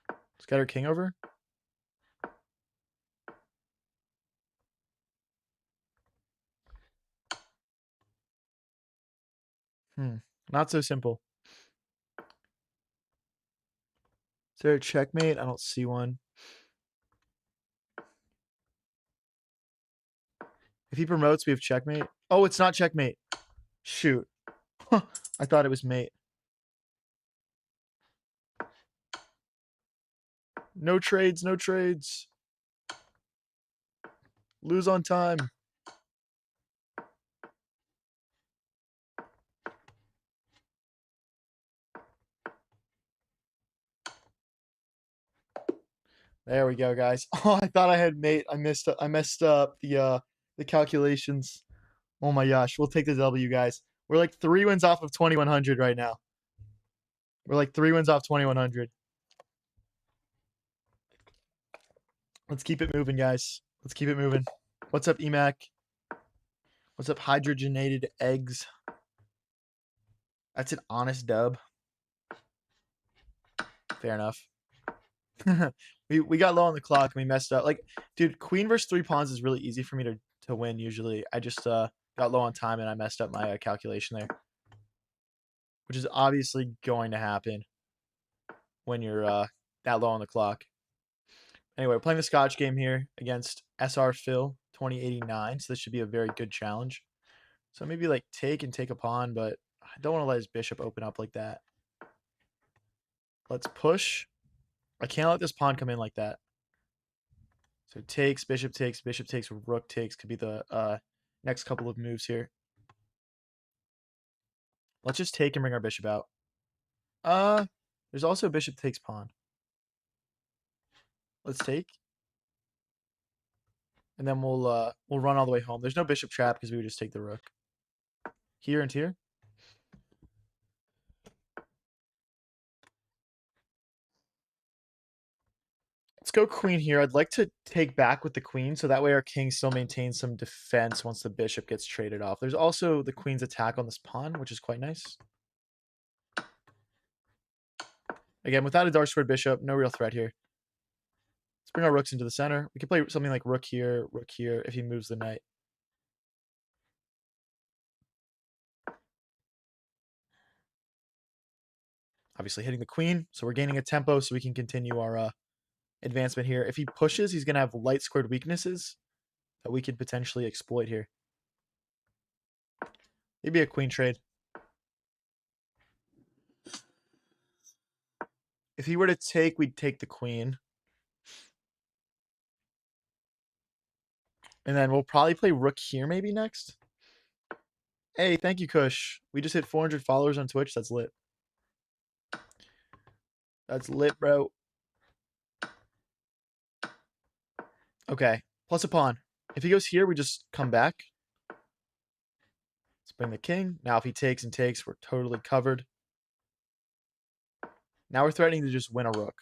A: Let's get our king over. Not so simple. Is there a checkmate? I don't see one. If he promotes, we have checkmate. Oh, it's not checkmate. Shoot. I thought it was mate. No trades, no trades. Lose on time. There we go, guys. Oh, I thought I had mate. I messed up the calculations. Oh my gosh. We'll take the W, guys. We're like 3 wins off of 2100 right now. We're like 3 wins off 2100. Let's keep it moving, guys. Let's keep it moving. What's up, EMAC? What's up, hydrogenated eggs? That's an honest dub. Fair enough. we got low on the clock and we messed up. Like, dude, queen versus 3 pawns is really easy for me to win usually. I just got low on time and I messed up my calculation there. Which is obviously going to happen when you're that low on the clock. Anyway, we're playing the Scotch game here against SR Phil 2089. So this should be a very good challenge. So maybe like take and take a pawn, but I don't want to let his bishop open up like that. Let's push. I can't let this pawn come in like that. So takes, bishop takes, rook takes could be the next couple of moves here. Let's just take and bring our bishop out. There's also bishop takes pawn. Let's take. And then we'll run all the way home. There's no bishop trap because we would just take the rook. Here and here. Let's go queen here. I'd like to take back with the queen, so that way our king still maintains some defense once the bishop gets traded off. There's also the queen's attack on this pawn, which is quite nice. Again, without a dark squared bishop, no real threat here. Let's bring our rooks into the center. We could play something like rook here, if he moves the knight. Obviously hitting the queen, so we're gaining a tempo so we can continue our advancement here. If he pushes, he's going to have light squared weaknesses that we could potentially exploit here. Maybe a queen trade. If he were to take, we'd take the queen. And then we'll probably play rook here maybe next. Hey, thank you, Kush. We just hit 400 followers on Twitch. That's lit. That's lit, bro. Okay, plus a pawn. If he goes here, we just come back. Let's bring the king. Now if he takes and takes, we're totally covered. Now we're threatening to just win a rook.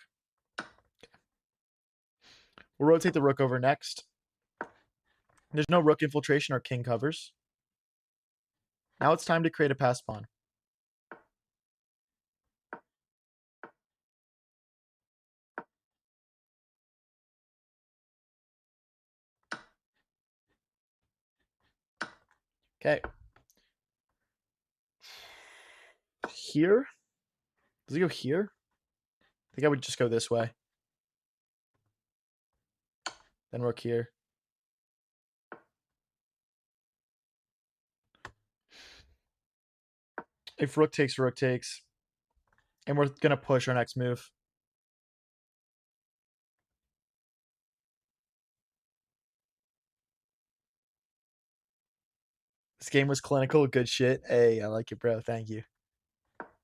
A: We'll rotate the rook over next. There's no rook infiltration or king covers. Now it's time to create a pass pawn. Okay. Here? Does he go here? I think I would just go this way. Then rook here. If rook takes, rook takes. And we're going to push our next move. This game was clinical. Good shit. Hey, I like it, bro. Thank you.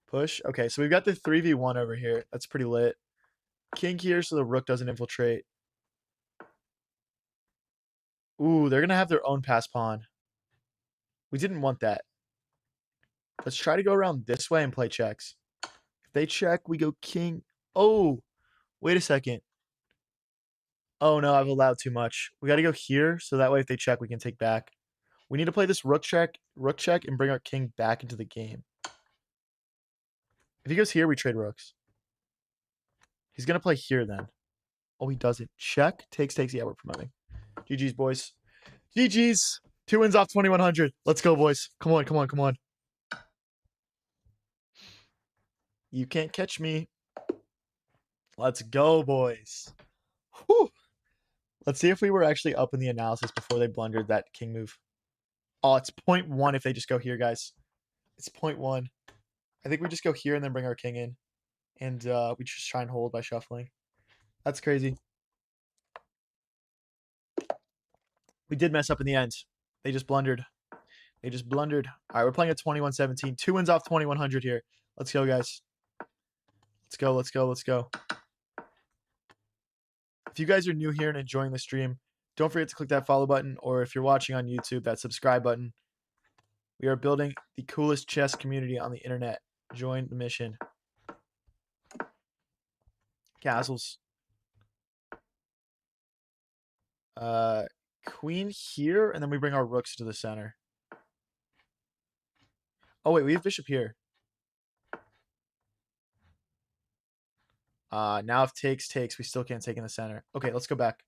A: Push. Okay, so we've got the 3v1 over here. That's pretty lit. King here so the rook doesn't infiltrate. Ooh, they're going to have their own pass pawn. We didn't want that. Let's try to go around this way and play checks. If they check, we go king. Oh, wait a second. Oh, no, I've allowed too much. We got to go here so that way if they check, we can take back. We need to play this rook check, and bring our king back into the game. If he goes here, we trade rooks. He's going to play here then. Oh, he doesn't. Check. Takes. Yeah, we're promoting. GG's, boys. GG's. 2 wins off 2100. Let's go, boys. Come on. You can't catch me. Let's go, boys. Whew. Let's see if we were actually up in the analysis before they blundered that king move. Oh, it's 0.1 if they just go here, guys. It's 0.1. I think we just go here and then bring our king in. And we just try and hold by shuffling. That's crazy. We did mess up in the end. They just blundered. They just blundered. All right, we're playing at 21-17. 2 wins off 2100 here. Let's go, guys. Let's go, let's go, let's go. If you guys are new here and enjoying the stream, don't forget to click that follow button, or if you're watching on YouTube, that subscribe button. We are building the coolest chess community on the internet. Join the mission. Castles. Queen here, and then we bring our rooks to the center. Oh, wait, we have bishop here. Now if takes, we still can't take in the center. Okay, let's go back.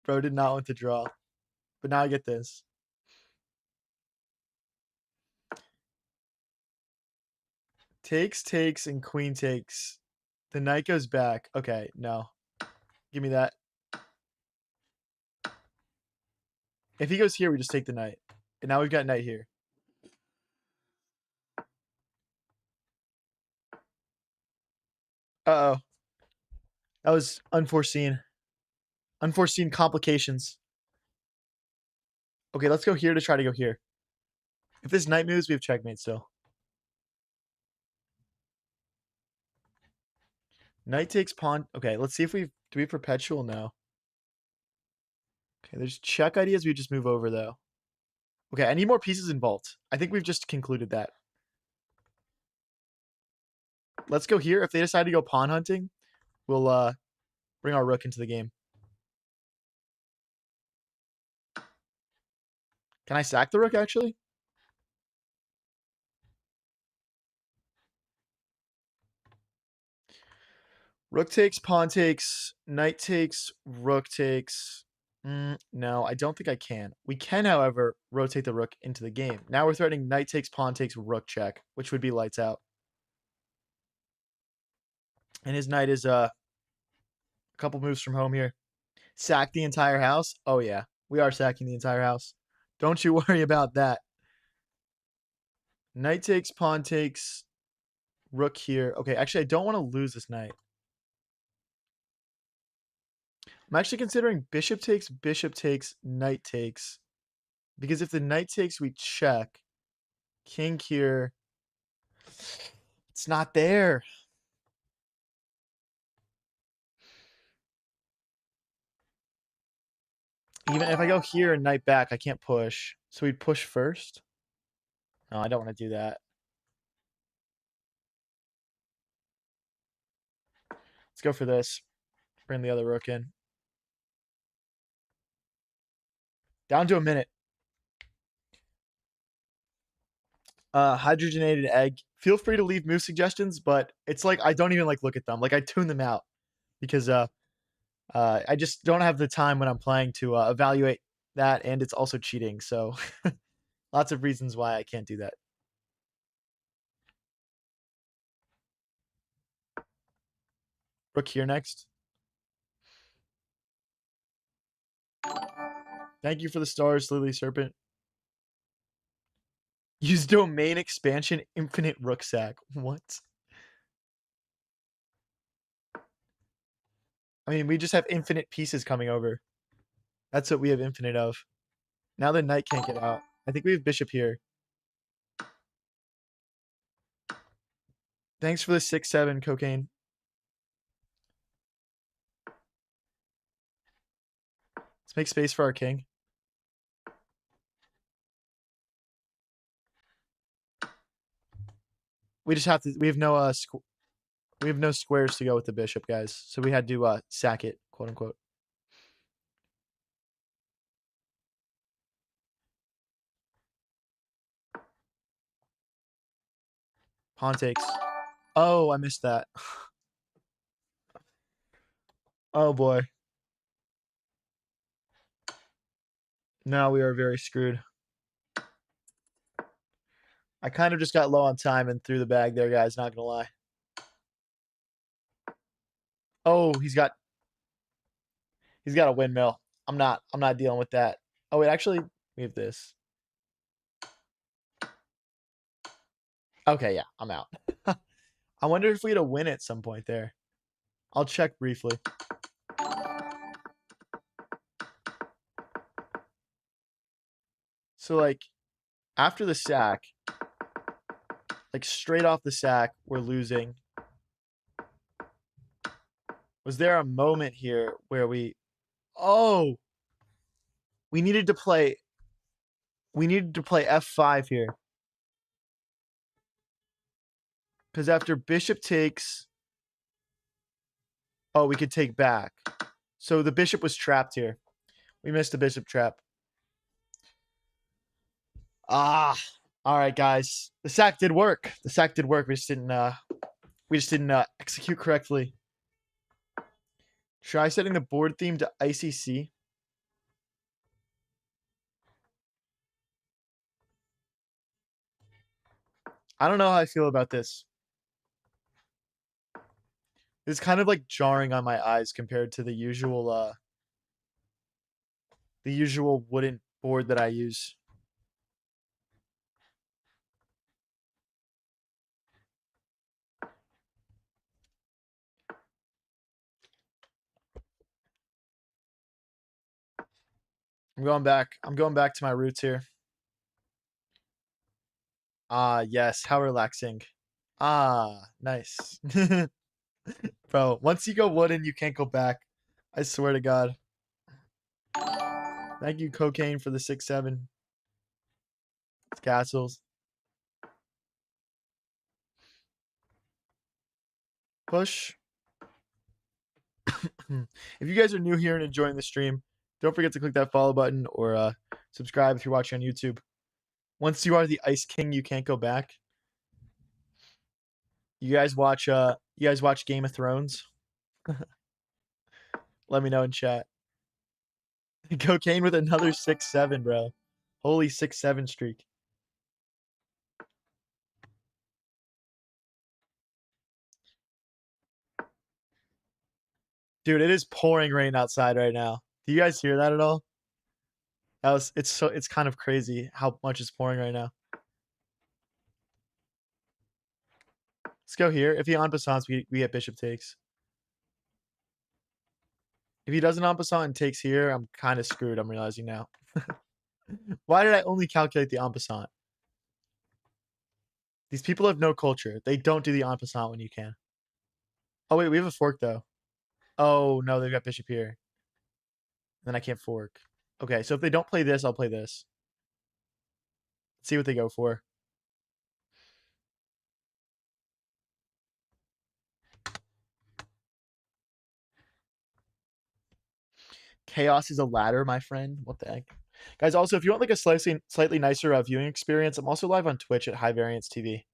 A: Bro did not want to draw. But now I get this. Takes, and queen takes. The knight goes back. Okay, no. Give me that. If he goes here, we just take the knight. And now we've got knight here. Uh-oh. That was unforeseen. Unforeseen complications. Okay, let's go here to try to go here. If this knight moves, we have checkmate still. Knight takes pawn. Okay, let's see if do we have perpetual? No. Okay, there's check ideas. We just move over, though. Okay, I need more pieces involved. I think we've just concluded that. Let's go here. If they decide to go pawn hunting, we'll bring our rook into the game. Can I sack the rook, actually? Rook takes, pawn takes, knight takes, rook takes. No, I don't think I can. We can, however, rotate the rook into the game. Now we're threatening knight takes, pawn takes, rook check, which would be lights out. And his knight is a couple moves from home here. Sack the entire house? Oh, yeah. We are sacking the entire house. Don't you worry about that. Knight takes, pawn takes, rook here. Okay, actually, I don't want to lose this knight. I'm actually considering bishop takes, knight takes. Because if the knight takes, we check. King here. It's not there. Even if I go here and knight back, I can't push. So we'd push first? No, I don't want to do that. Let's go for this. Bring the other rook in. Down to a minute. Hydrogenated egg. Feel free to leave move suggestions, but it's like I don't even look at them. Like I tune them out because I just don't have the time when I'm playing to evaluate that, and it's also cheating. So lots of reasons why I can't do that. Rook here next. Thank you for the stars, Lily Serpent. Use domain expansion, infinite rook sack. What? I mean, we just have infinite pieces coming over. That's what we have infinite of. Now the knight can't get out. I think we have bishop here. Thanks for the 6-7 cocaine. Let's make space for our king. We just have to. We have no squares to go with the bishop, guys. So we had to sack it, quote unquote. Pawn takes. Oh, I missed that. Oh boy. Now we are very screwed. I kind of just got low on time and threw the bag there, guys. Not gonna lie. Oh, he's got a windmill. I'm not dealing with that. Oh wait, actually, we have this. Okay, yeah, I'm out. I wonder if we had a win at some point there. I'll check briefly. So like after the sack, like straight off the sack, we're losing. Was there a moment here where oh, we needed to play F5 here. Because after bishop takes, oh, we could take back. So the bishop was trapped here. We missed the bishop trap. Ah, all right, guys. The sack did work. The sack did work. We just didn't execute correctly. Try setting the board theme to ICC. I don't know how I feel about this. It's kind of like jarring on my eyes compared to the usual wooden board that I use. I'm going back. I'm going back to my roots here. Ah, yes. How relaxing. Ah, nice. Bro, once you go wooden, you can't go back. I swear to God. Thank you, Cocaine, for the 6-7 castles. Push. If you guys are new here and enjoying the stream, don't forget to click that follow button or subscribe if you're watching on YouTube. Once you are the Ice King, you can't go back. You guys watch Game of Thrones? Let me know in chat. Cocaine with another 6-7, bro. Holy 6-7 streak. Dude, it is pouring rain outside right now. Do you guys hear that at all? It's kind of crazy how much is pouring right now. Let's go here. If he en passants, we get bishop takes. If he doesn't en passant and takes here, I'm kind of screwed, I'm realizing now. Why did I only calculate the en passant? These people have no culture. They don't do the en passant when you can. Oh, wait, we have a fork, though. Oh, no, they've got bishop here. Then I can't fork. Okay, so if they don't play this, I'll play this. Let's see what they go for. Chaos is a ladder, my friend. What the heck? Guys, also, if you want like a slightly nicer viewing experience, I'm also live on Twitch at High Variance TV.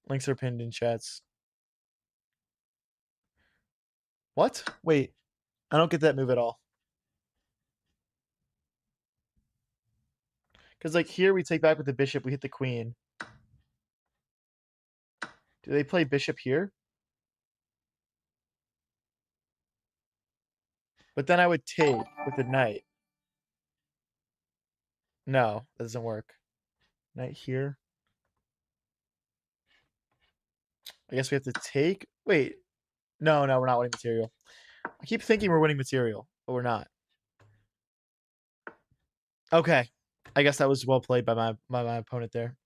A: Links are pinned in chats. What? Wait, I don't get that move at all. Because like here we take back with the bishop, we hit the queen. Do they play bishop here? But then I would take with the knight. No, that doesn't work. Knight here. I guess we have to take. Wait. No, we're not winning material. I keep thinking we're winning material, but we're not. Okay. I guess that was well played by my opponent there.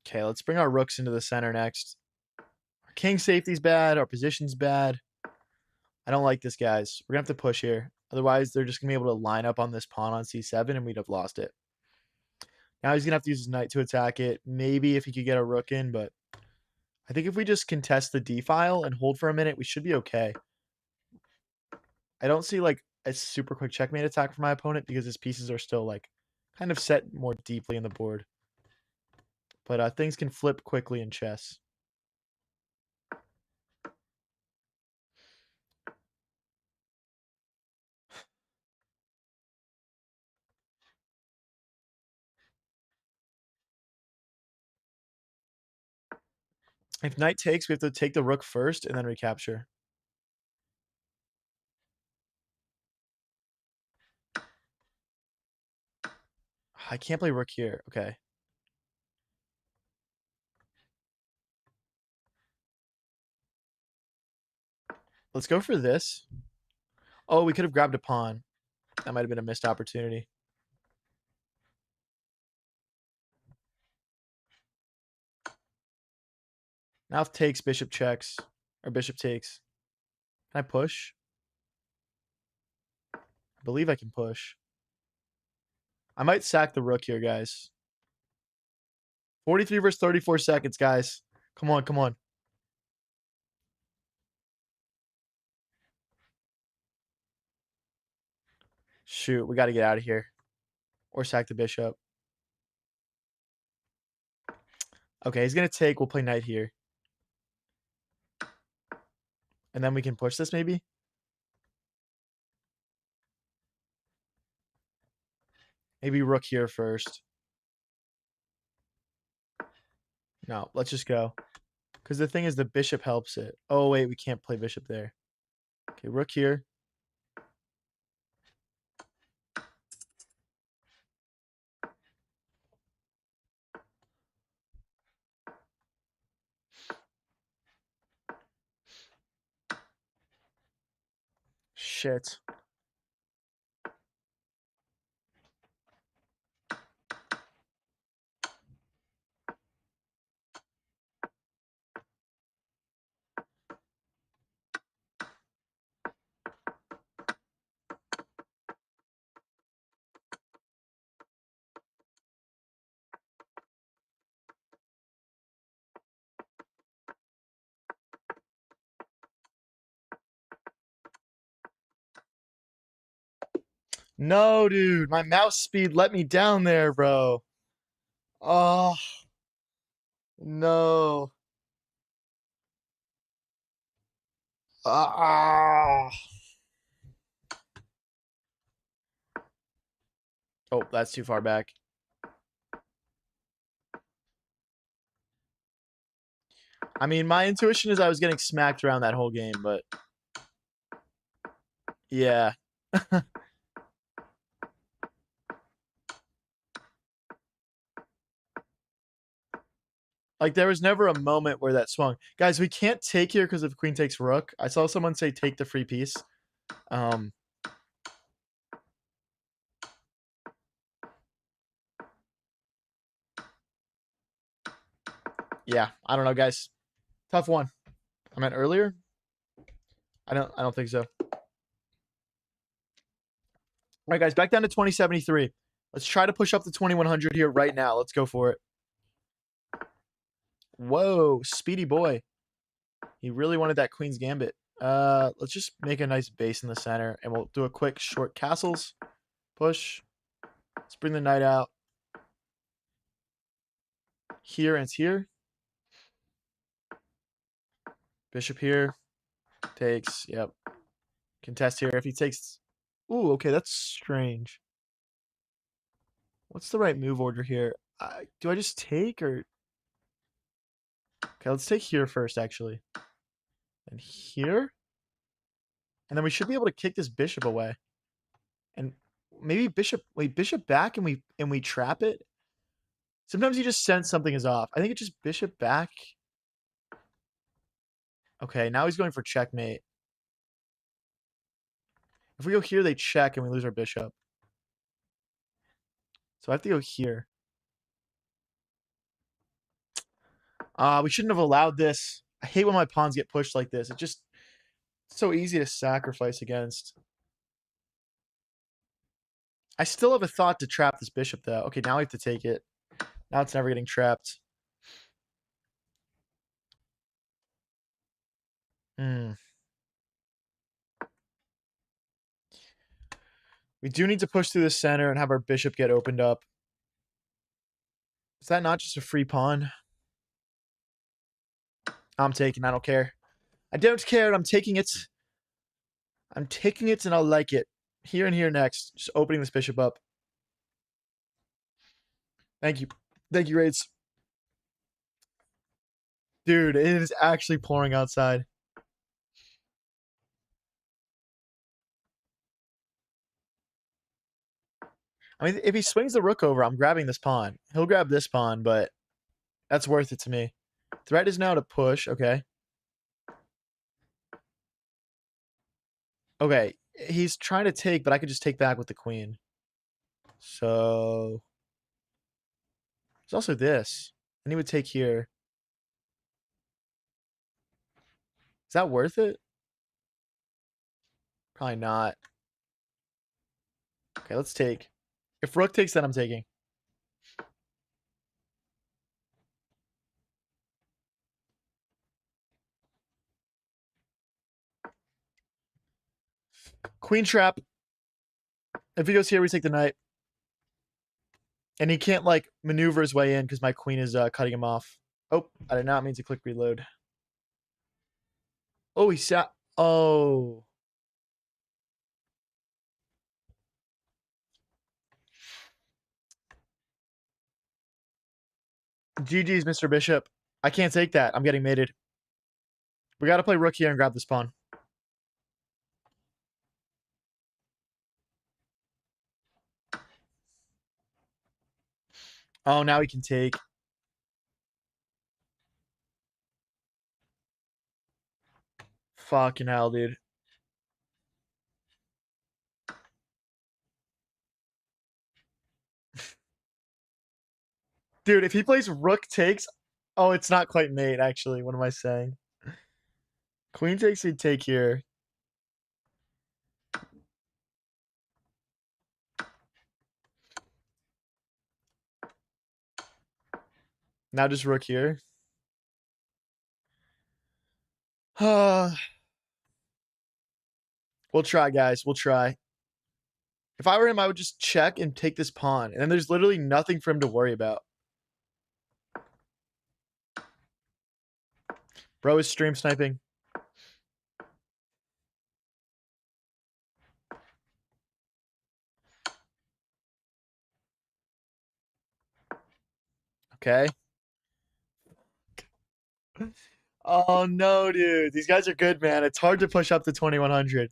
A: Okay, let's bring our rooks into the center next. Our king safety's bad. Our position's bad. I don't like this, guys. We're going to have to push here. Otherwise, they're just going to be able to line up on this pawn on c7, and we'd have lost it. Now he's going to have to use his knight to attack it. Maybe if he could get a rook in, but I think if we just contest the d-file and hold for a minute, we should be okay. I don't see, like, a super quick checkmate attack for my opponent because his pieces are still, like, kind of set more deeply in the board. But things can flip quickly in chess. If knight takes, we have to take the rook first and then recapture. I can't play rook here. Okay. Let's go for this. Oh, we could have grabbed a pawn. That might have been a missed opportunity. Now if takes, bishop checks. Or bishop takes. Can I push? I believe I can push. I might sack the rook here, guys. 43 versus 34 seconds, guys. Come on, come on. Shoot, we got to get out of here. Or sack the bishop. Okay, he's going to take. We'll play knight here. And then we can push this maybe? Maybe rook here first. No, let's just go. Because the thing is the bishop helps it. Oh, wait, we can't play bishop there. Okay, rook here. Shit. No, dude. My mouse speed let me down there, bro. Oh, no. Ah. Oh, that's too far back. I mean, my intuition is I was getting smacked around that whole game, but yeah. Like, there was never a moment where that swung. Guys, we can't take here because of queen takes rook. I saw someone say take the free piece. Yeah, I don't know, guys. Tough one. I meant earlier. I don't think so. All right, guys, back down to 2073. Let's try to push up to 2100 here right now. Let's go for it. Whoa, speedy boy. He really wanted that queen's gambit. Let's just make a nice base in the center, and we'll do a quick short castles. Push. Let's bring the knight out. Here and here. Bishop here. Takes. Yep. Contest here. If he takes... Ooh, okay, that's strange. What's the right move order here? Do I just take or... Okay, let's take here first, actually. And here? And then we should be able to kick this bishop away. And maybe bishop... Wait, bishop back and we trap it? Sometimes you just sense something is off. I think it's just bishop back. Okay, now he's going for checkmate. If we go here, they check and we lose our bishop. So I have to go here. We shouldn't have allowed this. I hate when my pawns get pushed like this. It's just so easy to sacrifice against. I still have a thought to trap this bishop, though. Okay, now we have to take it. Now it's never getting trapped. We do need to push through the center and have our bishop get opened up. Is that not just a free pawn? I'm taking. I don't care. I don't care. I'm taking it. I'm taking it and I'll like it. Here and here next. Just opening this bishop up. Thank you. Thank you, Raids. Dude, it is actually pouring outside. I mean, if he swings the rook over, I'm grabbing this pawn. He'll grab this pawn, but that's worth it to me. Threat is now to push. Okay. Okay. He's trying to take, but I could just take back with the queen. So there's also this. And he would take here. Is that worth it? Probably not. Okay, let's take. If rook takes, then I'm taking. Queen trap. If he goes here, we take the knight. And he can't, like, maneuver his way in because my queen is cutting him off. Oh, I did not mean to click reload. Oh, he sat. Oh. GG's, Mr. Bishop. I can't take that. I'm getting mated. We got to play rook here and grab this pawn. Oh, now he can take. Fucking hell, dude. Dude, if he plays rook takes. Oh, it's not quite mate, actually. What am I saying? Queen takes, he'd take here. Now just rook here. We'll try, guys. We'll try. If I were him, I would just check and take this pawn. And then there's literally nothing for him to worry about. Bro is stream sniping. Okay. Oh, no, dude. These guys are good, man. It's hard to push up to 2100.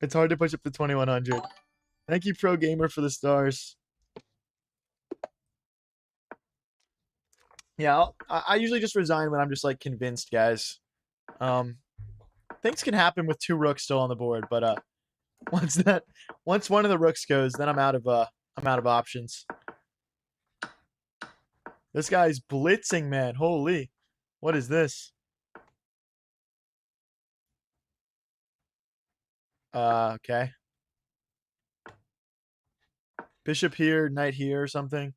A: It's hard to push up to 2100. Thank you, Pro Gamer, for the stars. Yeah, I usually just resign when I'm just, like, convinced, guys. Things can happen with two rooks still on the board, but once one of the rooks goes, then I'm out of options. This guy's blitzing, man. Holy. What is this? Okay. Bishop here, knight here or something.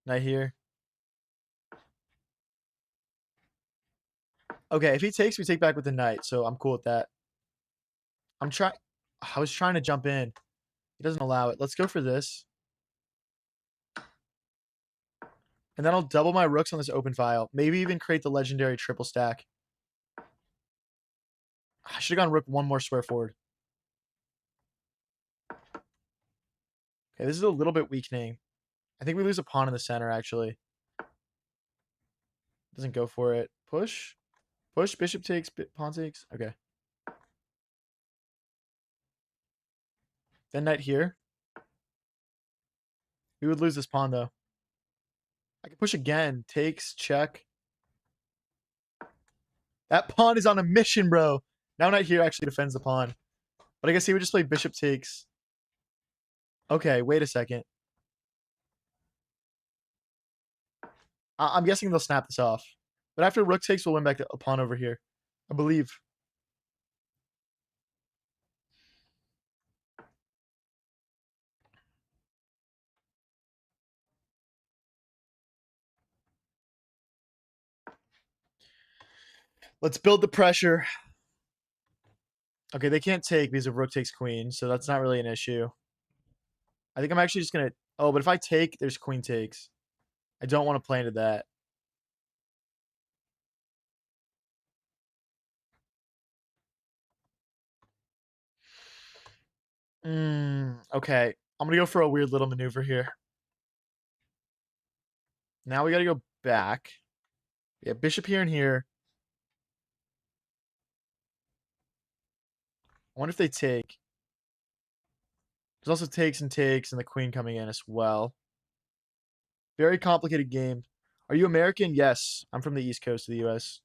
A: Knight here. Okay, if he takes, we take back with the knight, so I'm cool with that. I was trying to jump in. He doesn't allow it. Let's go for this. And then I'll double my rooks on this open file. Maybe even create the legendary triple stack. I should have gone rook one more square forward. Okay, this is a little bit weakening. I think we lose a pawn in the center, actually. Doesn't go for it. Push. Push. Bishop takes. Pawn takes. Okay. Then knight here. We would lose this pawn, though. I can push again. Takes. Check. That pawn is on a mission, bro. Now knight here actually defends the pawn. But I guess he would just play bishop takes. Okay, wait a second. I'm guessing they'll snap this off. But after rook takes, we'll win back a pawn over here. I believe. Let's build the pressure. Okay, they can't take because of rook takes queen, so that's not really an issue. I think I'm actually just going to... Oh, but if I take, there's queen takes. I don't want to play into that. Okay. I'm gonna go for a weird little maneuver here. Now we gotta go back. Yeah, bishop here and here. I wonder if they take. There's also takes and the queen coming in as well. Very complicated game. Are you American? Yes. I'm from the East Coast of the US.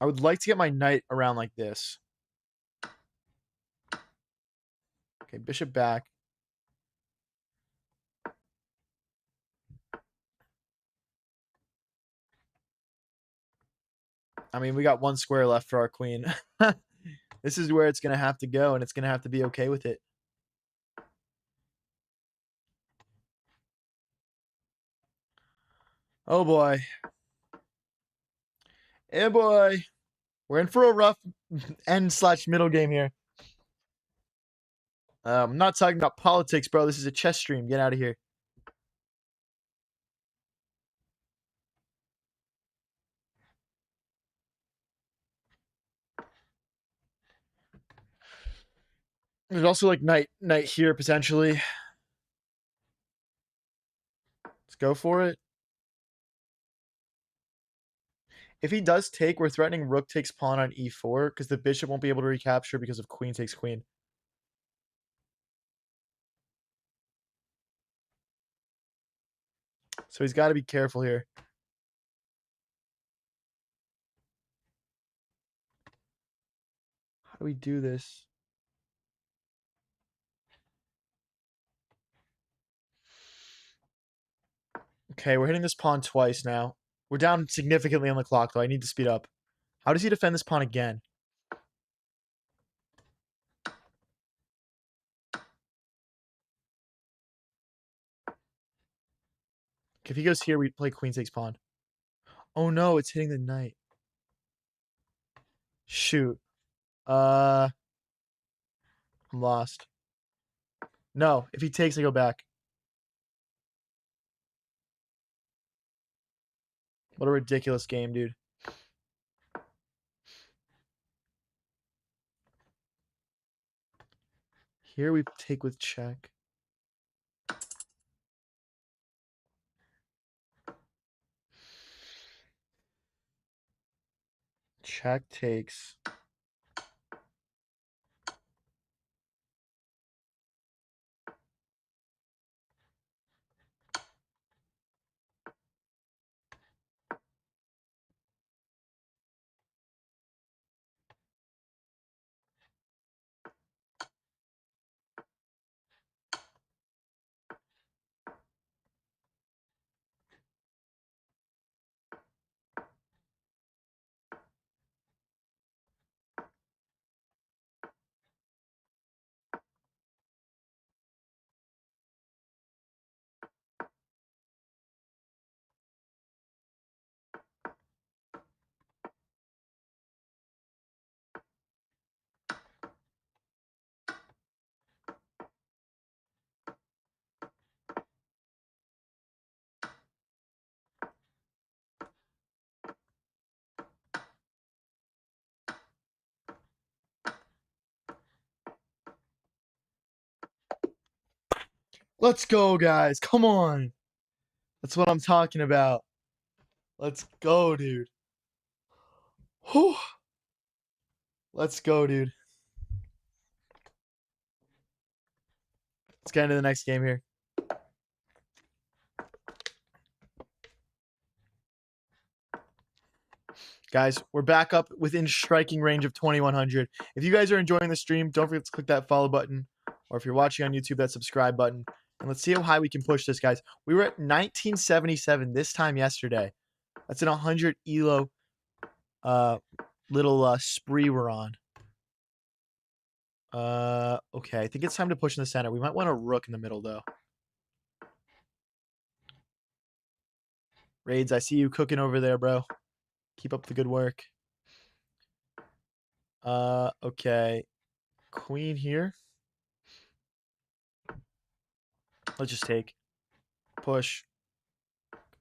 A: I would like to get my knight around like this. Okay, bishop back. I mean, we got one square left for our queen. This is where it's going to have to go, and it's going to have to be okay with it. Oh, boy. Hey, boy. We're in for a rough end/middle game here. I'm not talking about politics, bro. This is a chess stream. Get out of here. There's also like knight here potentially. Let's go for it. If he does take, we're threatening rook takes pawn on e4 because the bishop won't be able to recapture because of queen takes queen. So he's got to be careful here. How do we do this? Okay, we're hitting this pawn twice now. We're down significantly on the clock, though. I need to speed up. How does he defend this pawn again? If he goes here, we play queen takes pawn. Oh no, it's hitting the knight. Shoot. I'm lost. No, if he takes, I go back. What a ridiculous game, dude. Here we take with check. Check takes. Let's go, guys. Come on. That's what I'm talking about. Let's go, dude. Whew. Let's go, dude. Let's get into the next game here. Guys, we're back up within striking range of 2100. If you guys are enjoying the stream, don't forget to click that follow button. Or if you're watching on YouTube, that subscribe button. And let's see how high we can push this, guys. We were at 1977 this time yesterday. That's an 100 elo little spree we're on. Okay, I think it's time to push in the center. We might want a rook in the middle, though. Raids, I see you cooking over there, bro. Keep up the good work. Okay. Queen here. Let's just take. Push.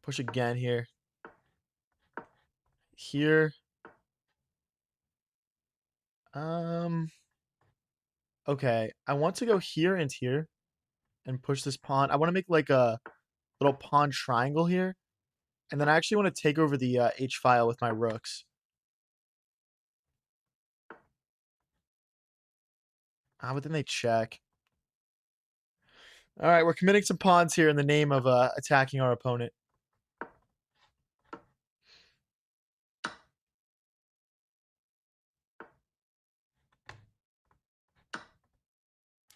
A: Push again here. here. Um, okay. I want to go here and here and push this pawn. I want to make like a little pawn triangle here. And then I actually want to take over the H file with my rooks. But then they check. All right, we're committing some pawns here in the name of attacking our opponent.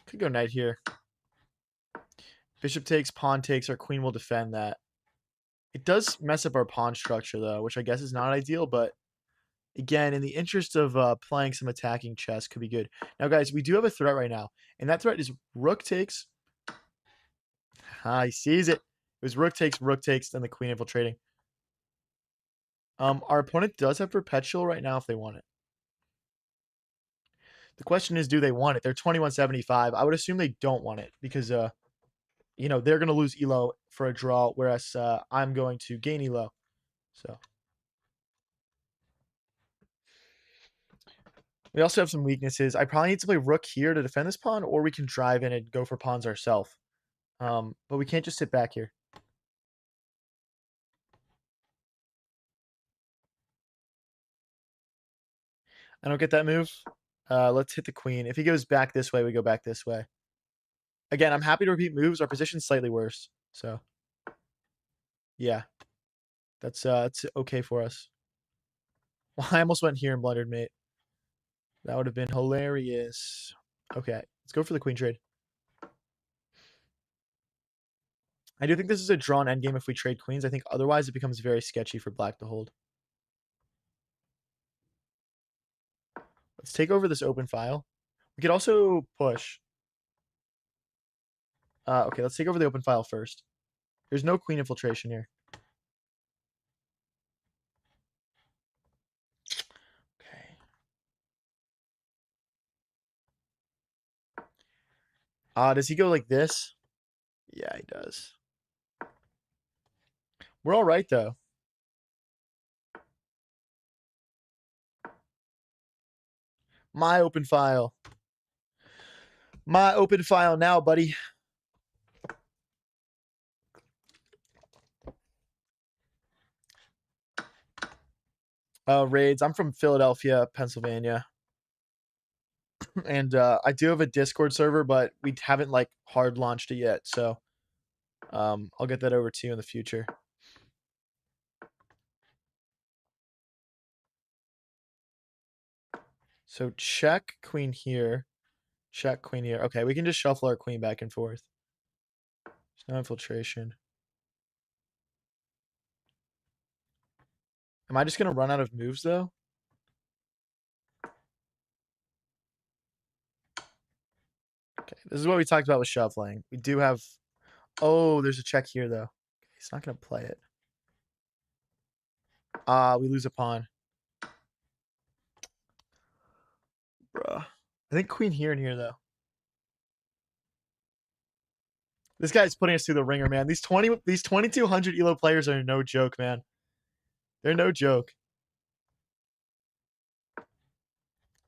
A: Could go knight here. Bishop takes, pawn takes, our queen will defend that. It does mess up our pawn structure, though, which I guess is not ideal, but again, in the interest of playing some attacking chess, could be good. Now, guys, we do have a threat right now, and that threat is rook takes. He sees it. It was rook takes, then the queen infiltrating. Our opponent does have perpetual right now if they want it. The question is, do they want it? They're 2175. I would assume they don't want it because, you know, they're going to lose elo for a draw, whereas I'm going to gain elo. So we also have some weaknesses. I probably need to play rook here to defend this pawn, or we can drive in and go for pawns ourselves. But we can't just sit back here. I don't get that move. Let's hit the queen. If he goes back this way, we go back this way. Again, I'm happy to repeat moves. Our position's slightly worse. So, yeah. That's okay for us. Well, I almost went here and blundered, mate. That would have been hilarious. Okay, let's go for the queen trade. I do think this is a drawn endgame if we trade queens. I think otherwise it becomes very sketchy for black to hold. Let's take over this open file. We could also push. Okay, let's take over the open file first. There's no queen infiltration here. Okay. Does he go like this? Yeah, he does. We're all right, though. My open file. My open file now, buddy. Raids. I'm from Philadelphia, Pennsylvania. And I do have a Discord server, but we haven't like hard launched it yet. So I'll get that over to you in the future. So check queen here. Check queen here. Okay, we can just shuffle our queen back and forth. There's no infiltration. Am I just going to run out of moves, though? Okay, this is what we talked about with shuffling. We do have... Oh, there's a check here, though. Okay, he's not going to play it. We lose a pawn. Bruh. I think queen here and here, though. This guy's putting us through the ringer, man. These 2200 elo players are no joke, man. They're no joke.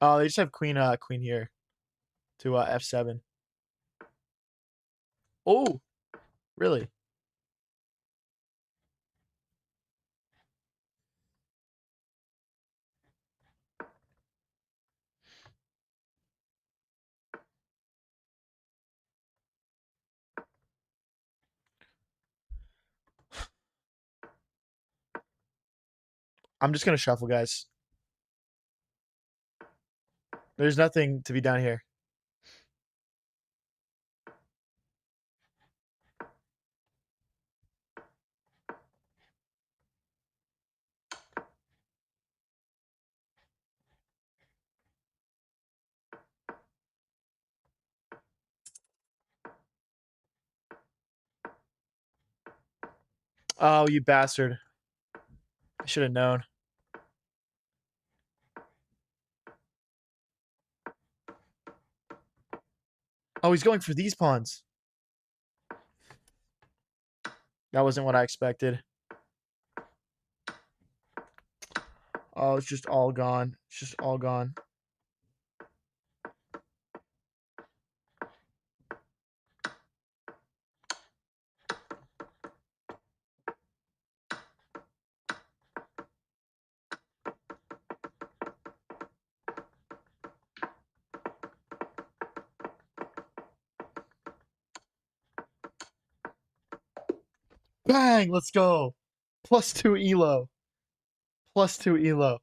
A: Oh, they just have queen here to f7. Oh, really? I'm just gonna shuffle, guys. There's nothing to be done here. Oh, you bastard. I should have known. Oh, he's going for these pawns. That wasn't what I expected. Oh, it's just all gone. It's just all gone. Bang! Let's go. +2 elo. +2 elo.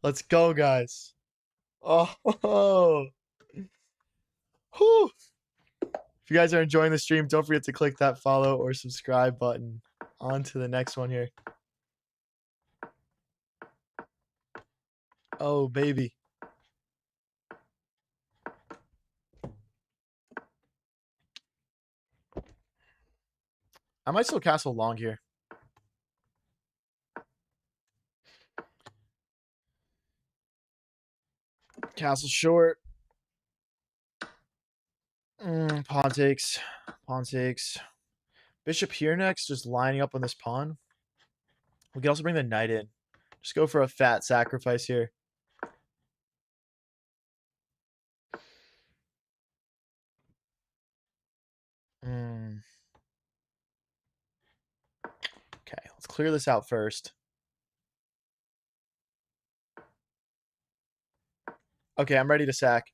A: Let's go, guys. Oh, whew. If you guys are enjoying the stream, don't forget to click that follow or subscribe button. On to the next one here. Oh, baby. I might still castle long here. Castle short. Pawn takes. Pawn takes. Bishop here next, just lining up on this pawn. We can also bring the knight in. Just go for a fat sacrifice here. Okay, let's clear this out first. Okay, I'm ready to sack.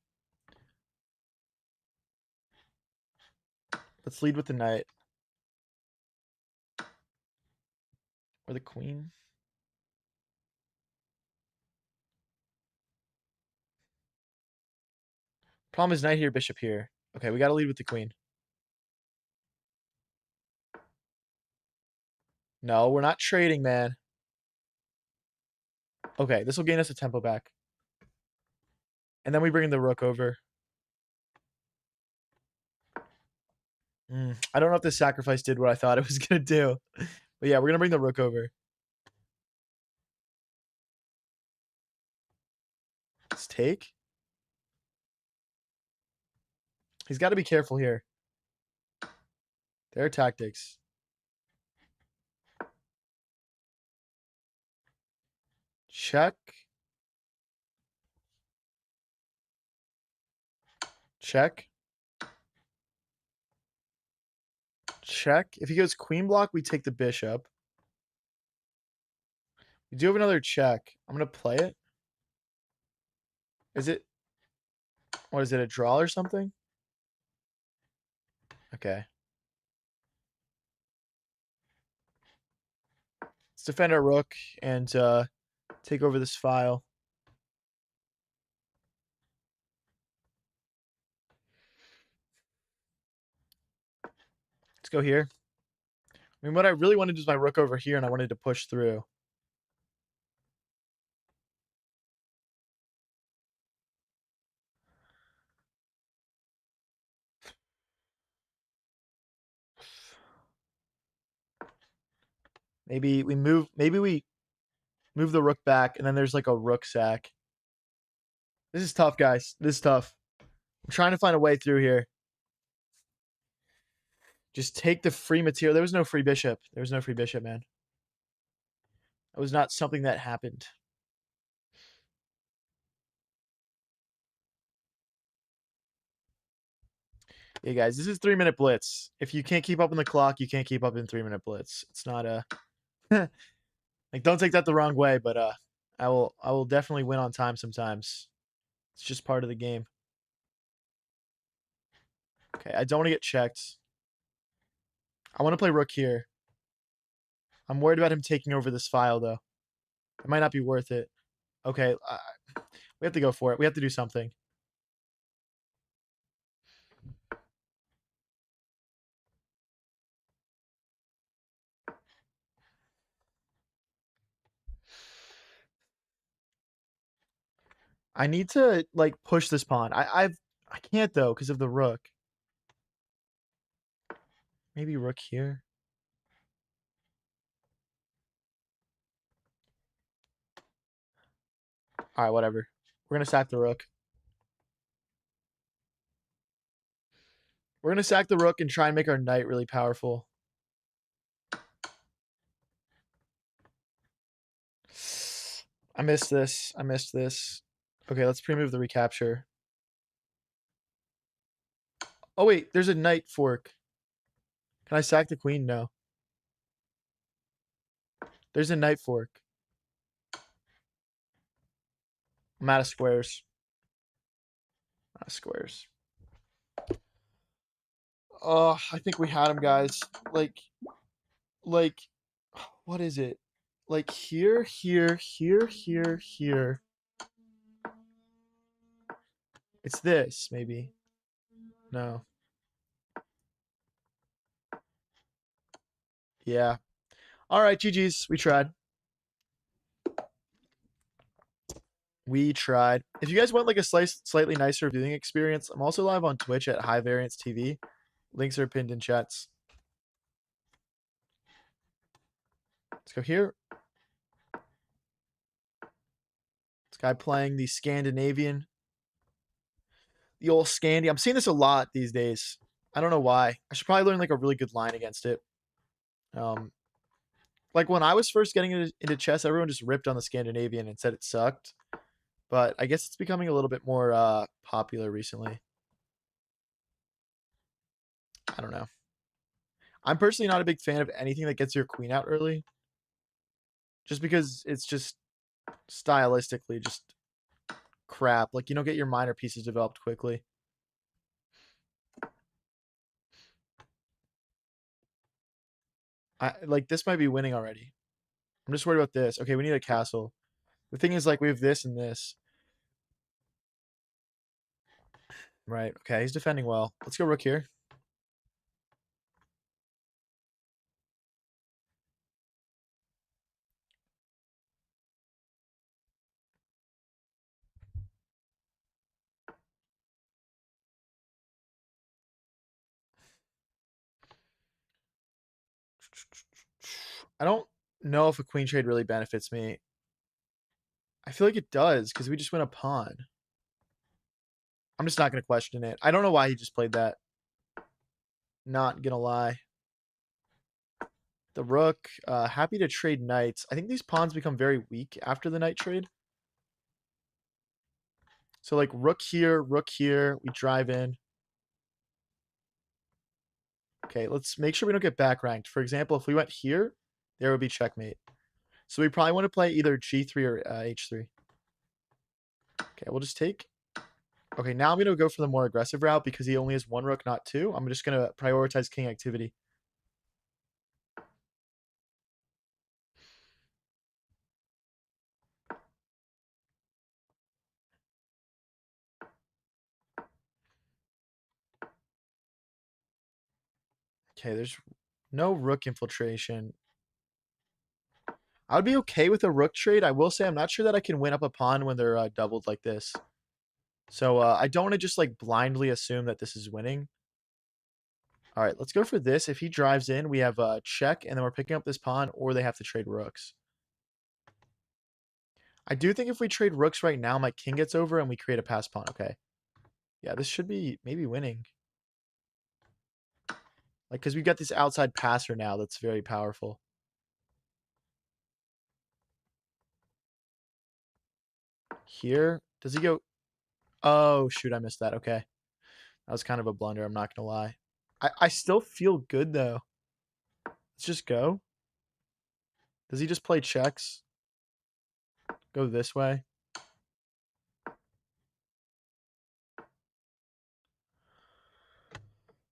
A: Let's lead with the knight. Or the queen. Problem is knight here, bishop here. Okay, we gotta lead with the queen. No, we're not trading, man. Okay, this will gain us a tempo back. And then we bring the rook over. I don't know if this sacrifice did what I thought it was going to do. But yeah, we're going to bring the rook over. Let's take. He's got to be careful here. Their tactics. Check. Check. Check. If he goes queen block, we take the bishop. We do have another check. I'm going to play it. Is it... What is it, a draw or something? Okay. Let's defend our rook and take over this file. Let's go here. I mean, what I really wanted was my rook over here, and I wanted to push through. Maybe we move the rook back, and then there's like a rook sack. This is tough, guys. This is tough. I'm trying to find a way through here. Just take the free material. There was no free bishop. There was no free bishop, man. That was not something that happened. Yeah, guys, this is 3-minute blitz. If you can't keep up on the clock, you can't keep up in 3-minute blitz. It's not a like, don't take that the wrong way, but I will definitely win on time sometimes. It's just part of the game. Okay, I don't want to get checked. I want to play rook here. I'm worried about him taking over this file, though. It might not be worth it. Okay, we have to go for it. We have to do something. I need to like push this pawn. I can't though because of the rook. Maybe rook here. All right, whatever. We're gonna sack the rook. We're gonna sack the rook and try and make our knight really powerful. I missed this. I missed this. Okay, let's pre-move the recapture. Oh wait, there's a knight fork. Can I sack the queen? No. There's a knight fork. I'm out of squares. Out of squares. Oh, I think we had him, guys. Like, what is it? Like here, here, here, here, here. It's this, maybe. No. Yeah. All right, GG's. We tried. We tried. If you guys want like a slightly nicer viewing experience, I'm also live on Twitch at High Variance TV. Links are pinned in chats. Let's go here. This guy playing the Scandinavian. The old Scandi. I'm seeing this a lot these days. I don't know why. I should probably learn like a really good line against it. Like when I was first getting into chess, everyone just ripped on the Scandinavian and said it sucked. But I guess it's becoming a little bit more popular recently. I don't know. I'm personally not a big fan of anything that gets your queen out early. Just because it's just stylistically just crap. Like you don't get your minor pieces developed quickly. Like this might be winning already. I'm just worried about this. Okay, we need a castle. The thing is like we have this and this. Right. Okay, he's defending well. Let's go rook here. I don't know if a queen trade really benefits me. I feel like it does because we just win a pawn. I'm just not going to question it. I don't know why he just played that. Not going to lie. The rook, happy to trade knights. I think these pawns become very weak after the knight trade. So like rook here, we drive in. Okay, let's make sure we don't get back ranked. For example, if we went here, there would be checkmate. So we probably want to play either g3 or h3. Okay, we'll just take. Okay, now I'm going to go for the more aggressive route because he only has one rook, not two. I'm just going to prioritize king activity. Okay, there's no rook infiltration. I would be okay with a rook trade. I will say I'm not sure that I can win up a pawn when they're doubled like this. So I don't want to just like blindly assume that this is winning. All right, let's go for this. If he drives in, we have a check, and then we're picking up this pawn, or they have to trade rooks. I do think if we trade rooks right now, my king gets over, and we create a pass pawn. Okay. Yeah, this should be maybe winning. Like, because we've got this outside passer now that's very powerful. Here, does he go? Oh, shoot, I missed that. Okay. That was kind of a blunder, I'm not going to lie. I still feel good, though. Let's just go. Does he just play checks? Go this way?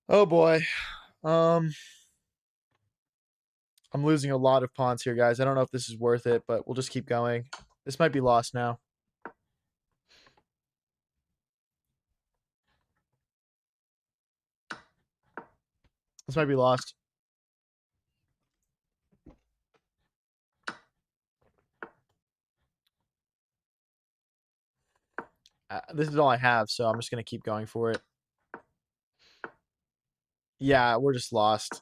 A: Oh, boy. I'm losing a lot of pawns here, guys. I don't know if this is worth it, but we'll just keep going. This might be lost now. This might be lost. This is all I have, so I'm just going to keep going for it. Yeah, we're just lost.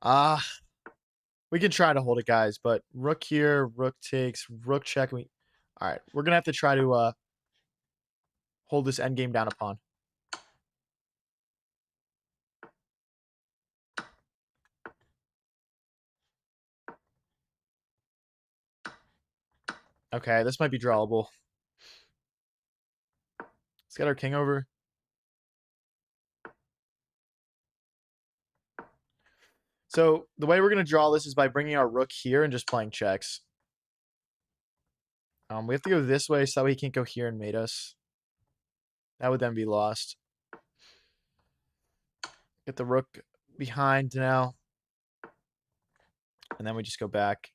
A: We can try to hold it, guys, but rook here, rook takes, rook check. All right, we're going to have to try to hold this endgame down a pawn. Okay, this might be drawable. Let's get our king over. So the way we're going to draw this is by bringing our rook here and just playing checks. We have to go this way so that way he can't go here and mate us. That would then be lost. Get the rook behind now. And then we just go back.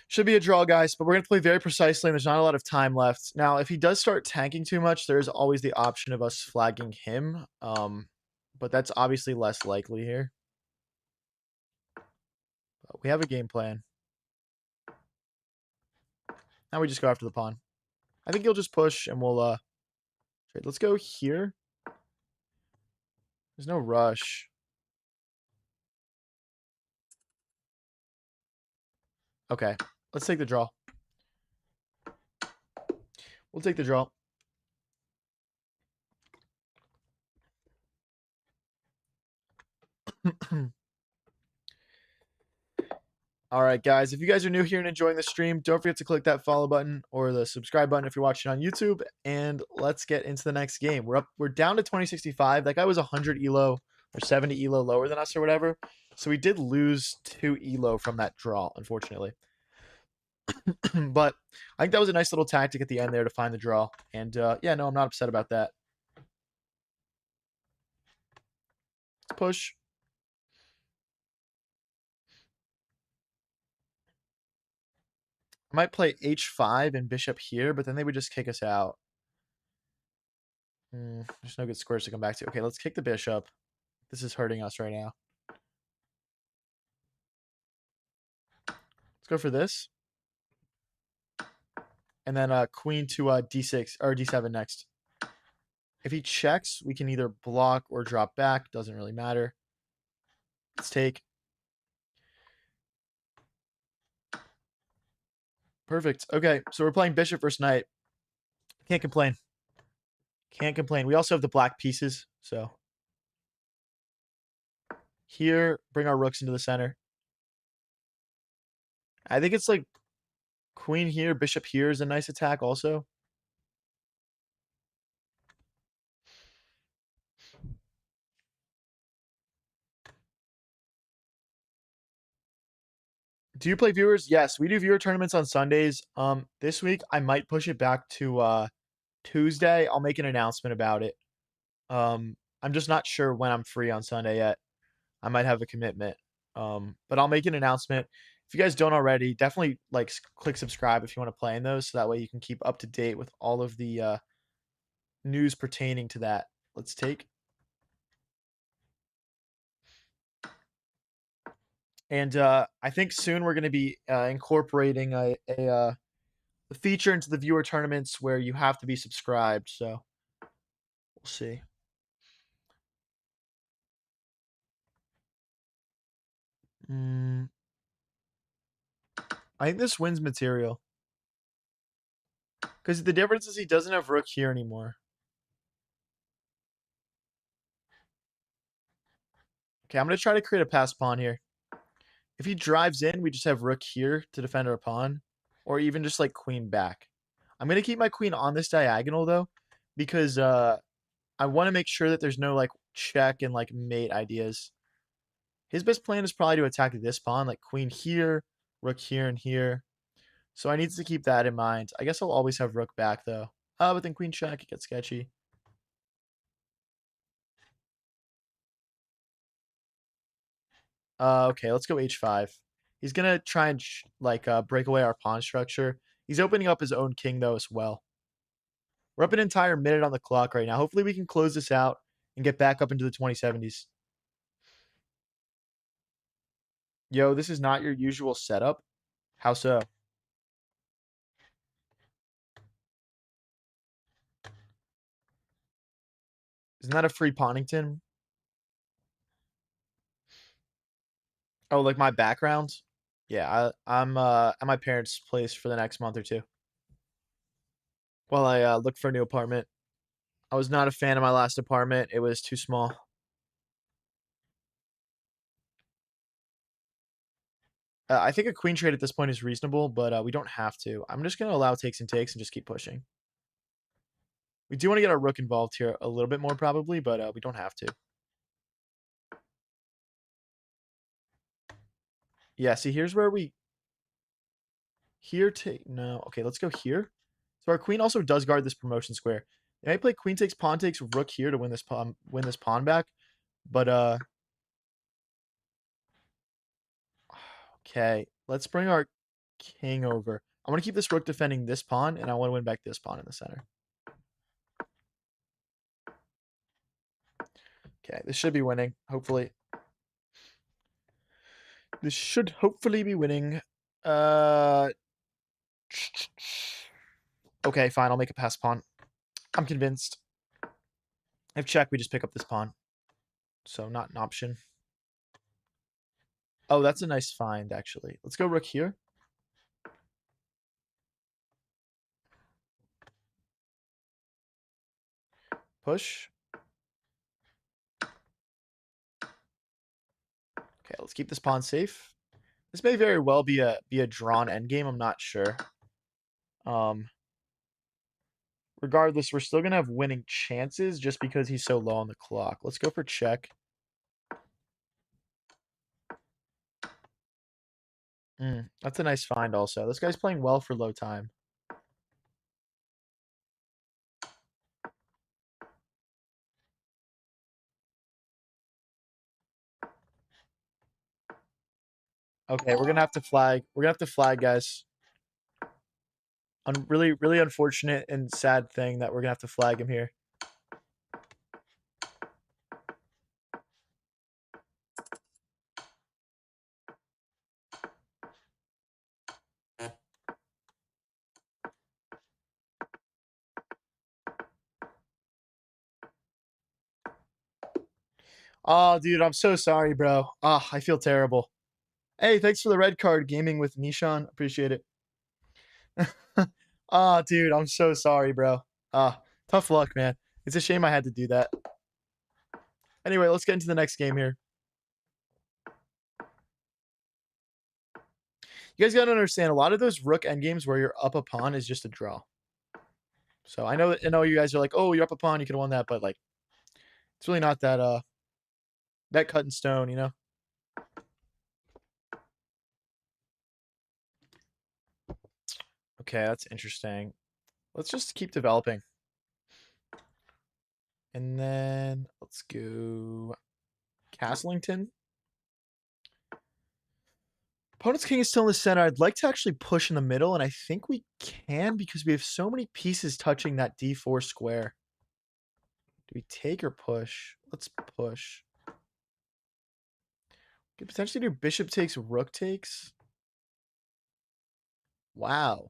A: Should be a draw, guys, but we're going to play very precisely, and there's not a lot of time left. Now, if he does start tanking too much, there is always the option of us flagging him. But that's obviously less likely here. But we have a game plan. Now we just go after the pawn. I think he'll just push, and we'll trade. Let's go here. There's no rush. Okay, let's take the draw. We'll take the draw. All right, guys, if you guys are new here and enjoying the stream, don't forget to click that follow button or the subscribe button if you're watching on YouTube, and let's get into the next game. We're down to 2065. That guy was 100 elo or 70 elo lower than us or whatever. So we did lose 2 elo from that draw, unfortunately. But I think that was a nice little tactic at the end there to find the draw. And yeah, no, I'm not upset about that. Let's push. I might play h5 and bishop here, but then they would just kick us out. There's no good squares to come back to. Okay, let's kick the bishop. This is hurting us right now. Let's go for this. And then queen to d6 or d7 next. If he checks, we can either block or drop back. Doesn't really matter. Let's take. Perfect. Okay, so we're playing bishop versus knight. Can't complain. Can't complain. We also have the black pieces, so. Here, bring our rooks into the center. I think it's like queen here, bishop here is a nice attack also. Do you play viewers? Yes, we do viewer tournaments on Sundays. This week I might push it back to Tuesday. I'll make an announcement about it. I'm just not sure when I'm free on Sunday yet. I might have a commitment. But I'll make an announcement. If you guys don't already, definitely like click subscribe if you want to play in those, so that way you can keep up to date with all of the news pertaining to that. Let's take. And I think soon we're going to be incorporating a feature into the viewer tournaments where you have to be subscribed. So we'll see. I think this wins material. Because the difference is he doesn't have rook here anymore. Okay, I'm going to try to create a pass pawn here. If he drives in, we just have rook here to defend our pawn. Or even just like queen back. I'm going to keep my queen on this diagonal though. Because I want to make sure that there's no like check and like mate ideas. His best plan is probably to attack this pawn. Like queen here, rook here and here. So I need to keep that in mind. I guess I'll always have rook back though. But then queen check, it gets sketchy. Okay, let's go h5. He's gonna try and like break away our pawn structure. He's opening up his own king though as well. We're up an entire minute on the clock right now. Hopefully we can close this out and get back up into the 2070s. Yo, this is not your usual setup. How so? Isn't that a free Ponnington? Oh, like my background? Yeah, I'm at my parents' place for the next month or two. While I look for a new apartment. I was not a fan of my last apartment. It was too small. I think a queen trade at this point is reasonable, but we don't have to. I'm just gonna allow takes and takes and just keep pushing. We do wanna get our rook involved here a little bit more probably, but we don't have to. Yeah, see, here's where we here take no, okay, let's go here. So our queen also does guard this promotion square. They might play queen takes, pawn takes, rook here to win this pawn back, but okay, let's bring our king over. I want to keep this rook defending this pawn, and I want to win back this pawn in the center. Okay, this should be winning, hopefully. This should hopefully be winning. Uh, okay, fine, I'll make a pass pawn. I'm convinced. If check, we just pick up this pawn. So not an option. Oh, that's a nice find, actually. Let's go rook here. Push. Okay, let's keep this pawn safe. This may very well be a drawn endgame. I'm not sure. Regardless, we're still gonna have winning chances just because he's so low on the clock. Let's go for check. That's a nice find also. This guy's playing well for low time. Okay, we're gonna have to flag. We're gonna have to flag, guys. Really, really unfortunate and sad thing that we're gonna have to flag him here. Oh, dude, I'm so sorry, bro. Ah, I feel terrible. Hey, thanks for the red card, gaming with Nishan. Appreciate it. Ah, dude, I'm so sorry, bro. Ah, tough luck, man. It's a shame I had to do that. Anyway, let's get into the next game here. You guys gotta understand, a lot of those rook endgames where you're up a pawn is just a draw. So I know you guys are like, oh, you're up a pawn, you could have won that, but like it's really not that cut in stone, you know? Okay, that's interesting. Let's just keep developing. And then let's go Castlington. Opponent's king is still in the center. I'd like to actually push in the middle, and I think we can because we have so many pieces touching that d4 square. Do we take or push? Let's push. Could potentially do bishop takes, rook takes. Wow.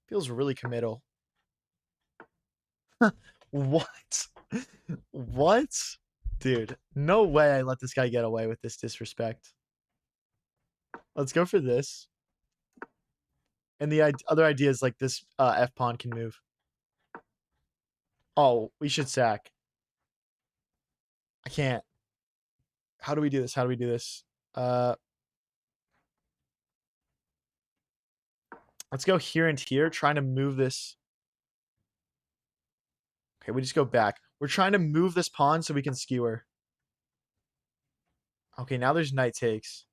A: Feels really committal. What? What? Dude, no way I let this guy get away with this disrespect. Let's go for this. And the other idea is like this F pawn can move. Oh, we should sack. I can't. How do we do this? How do we do this? Uh, let's go here and here, trying to move this. Okay, we just go back. We're trying to move this pawn so we can skewer. Okay, now there's knight takes.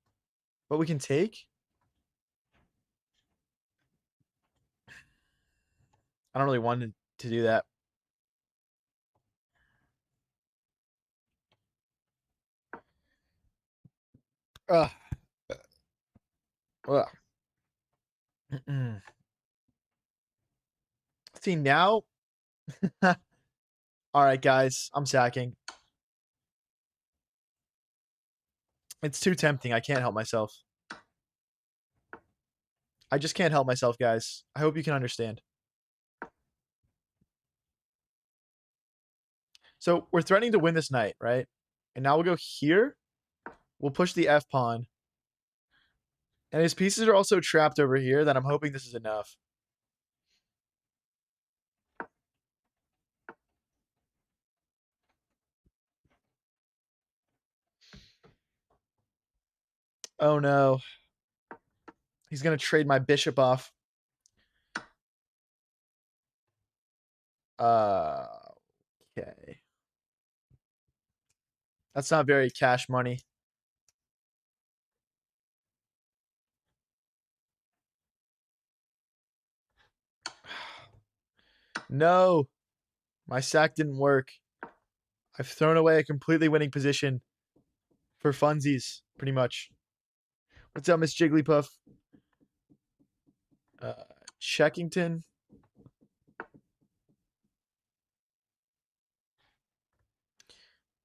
A: But we can take? I don't really want to do that. Ugh. Ugh. See, now... Alright, guys. I'm sacking. It's too tempting. I can't help myself. I just can't help myself, guys. I hope you can understand. So we're threatening to win this knight, right? And now we'll go here. We'll push the F pawn. And his pieces are also trapped over here that I'm hoping this is enough. Oh no. He's gonna trade my bishop off. Okay. That's not very cash money. No. My sack didn't work. I've thrown away a completely winning position for funsies, pretty much. What's up, Miss Jigglypuff? Checkington.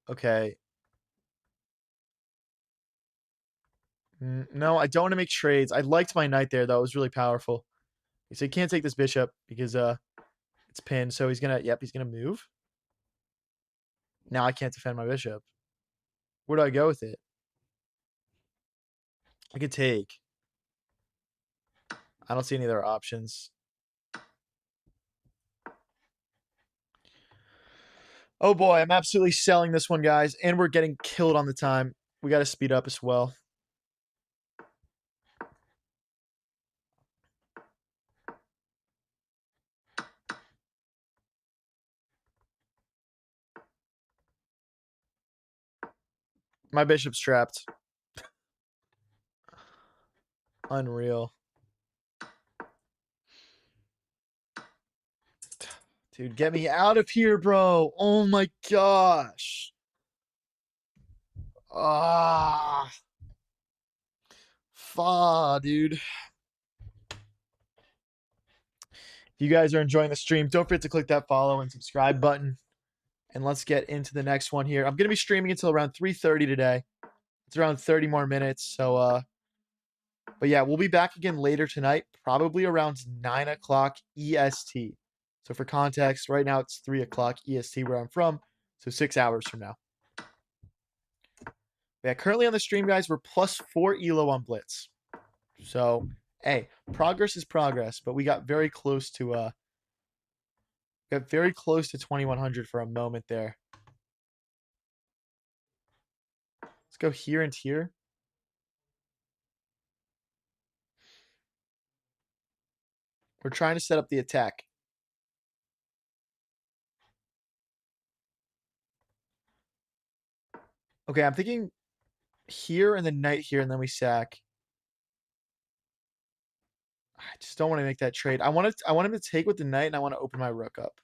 A: Okay. No, I don't want to make trades. I liked my knight there, though. It was really powerful. So he can't take this bishop because it's pinned. So he's gonna, yep, he's gonna move. Now I can't defend my bishop. Where do I go with it? I could take. I don't see any other options. Oh boy, I'm absolutely selling this one, guys. And we're getting killed on the time. We got to speed up as well. My bishop's trapped. Unreal. Dude, get me out of here, bro. Oh my gosh. Ah. Dude. If you guys are enjoying the stream, don't forget to click that follow and subscribe button. And let's get into the next one here. I'm going to be streaming until around 3:30 today. It's around 30 more minutes. So, but yeah, we'll be back again later tonight, probably around 9 o'clock EST. So for context, right now it's 3 o'clock EST where I'm from. So 6 hours from now. Yeah, currently on the stream, guys, we're +4 ELO on Blitz. So, hey, progress is progress, but we got very close to 2100 for a moment there. Let's go here and here. We're trying to set up the attack. Okay, I'm thinking here and then knight here, and then we sack. I just don't want to make that trade. I want him to take with the knight, and I want to open my rook up.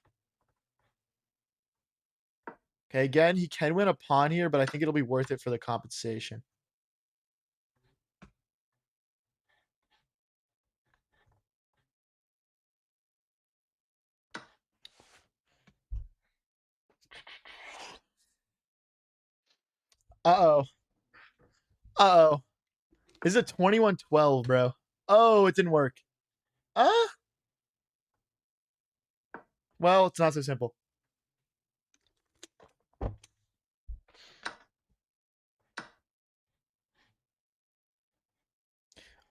A: Okay, again, he can win a pawn here, but I think it'll be worth it for the compensation. Uh-oh. Uh-oh. This is a 21-12, bro. Oh, it didn't work. Well, it's not so simple.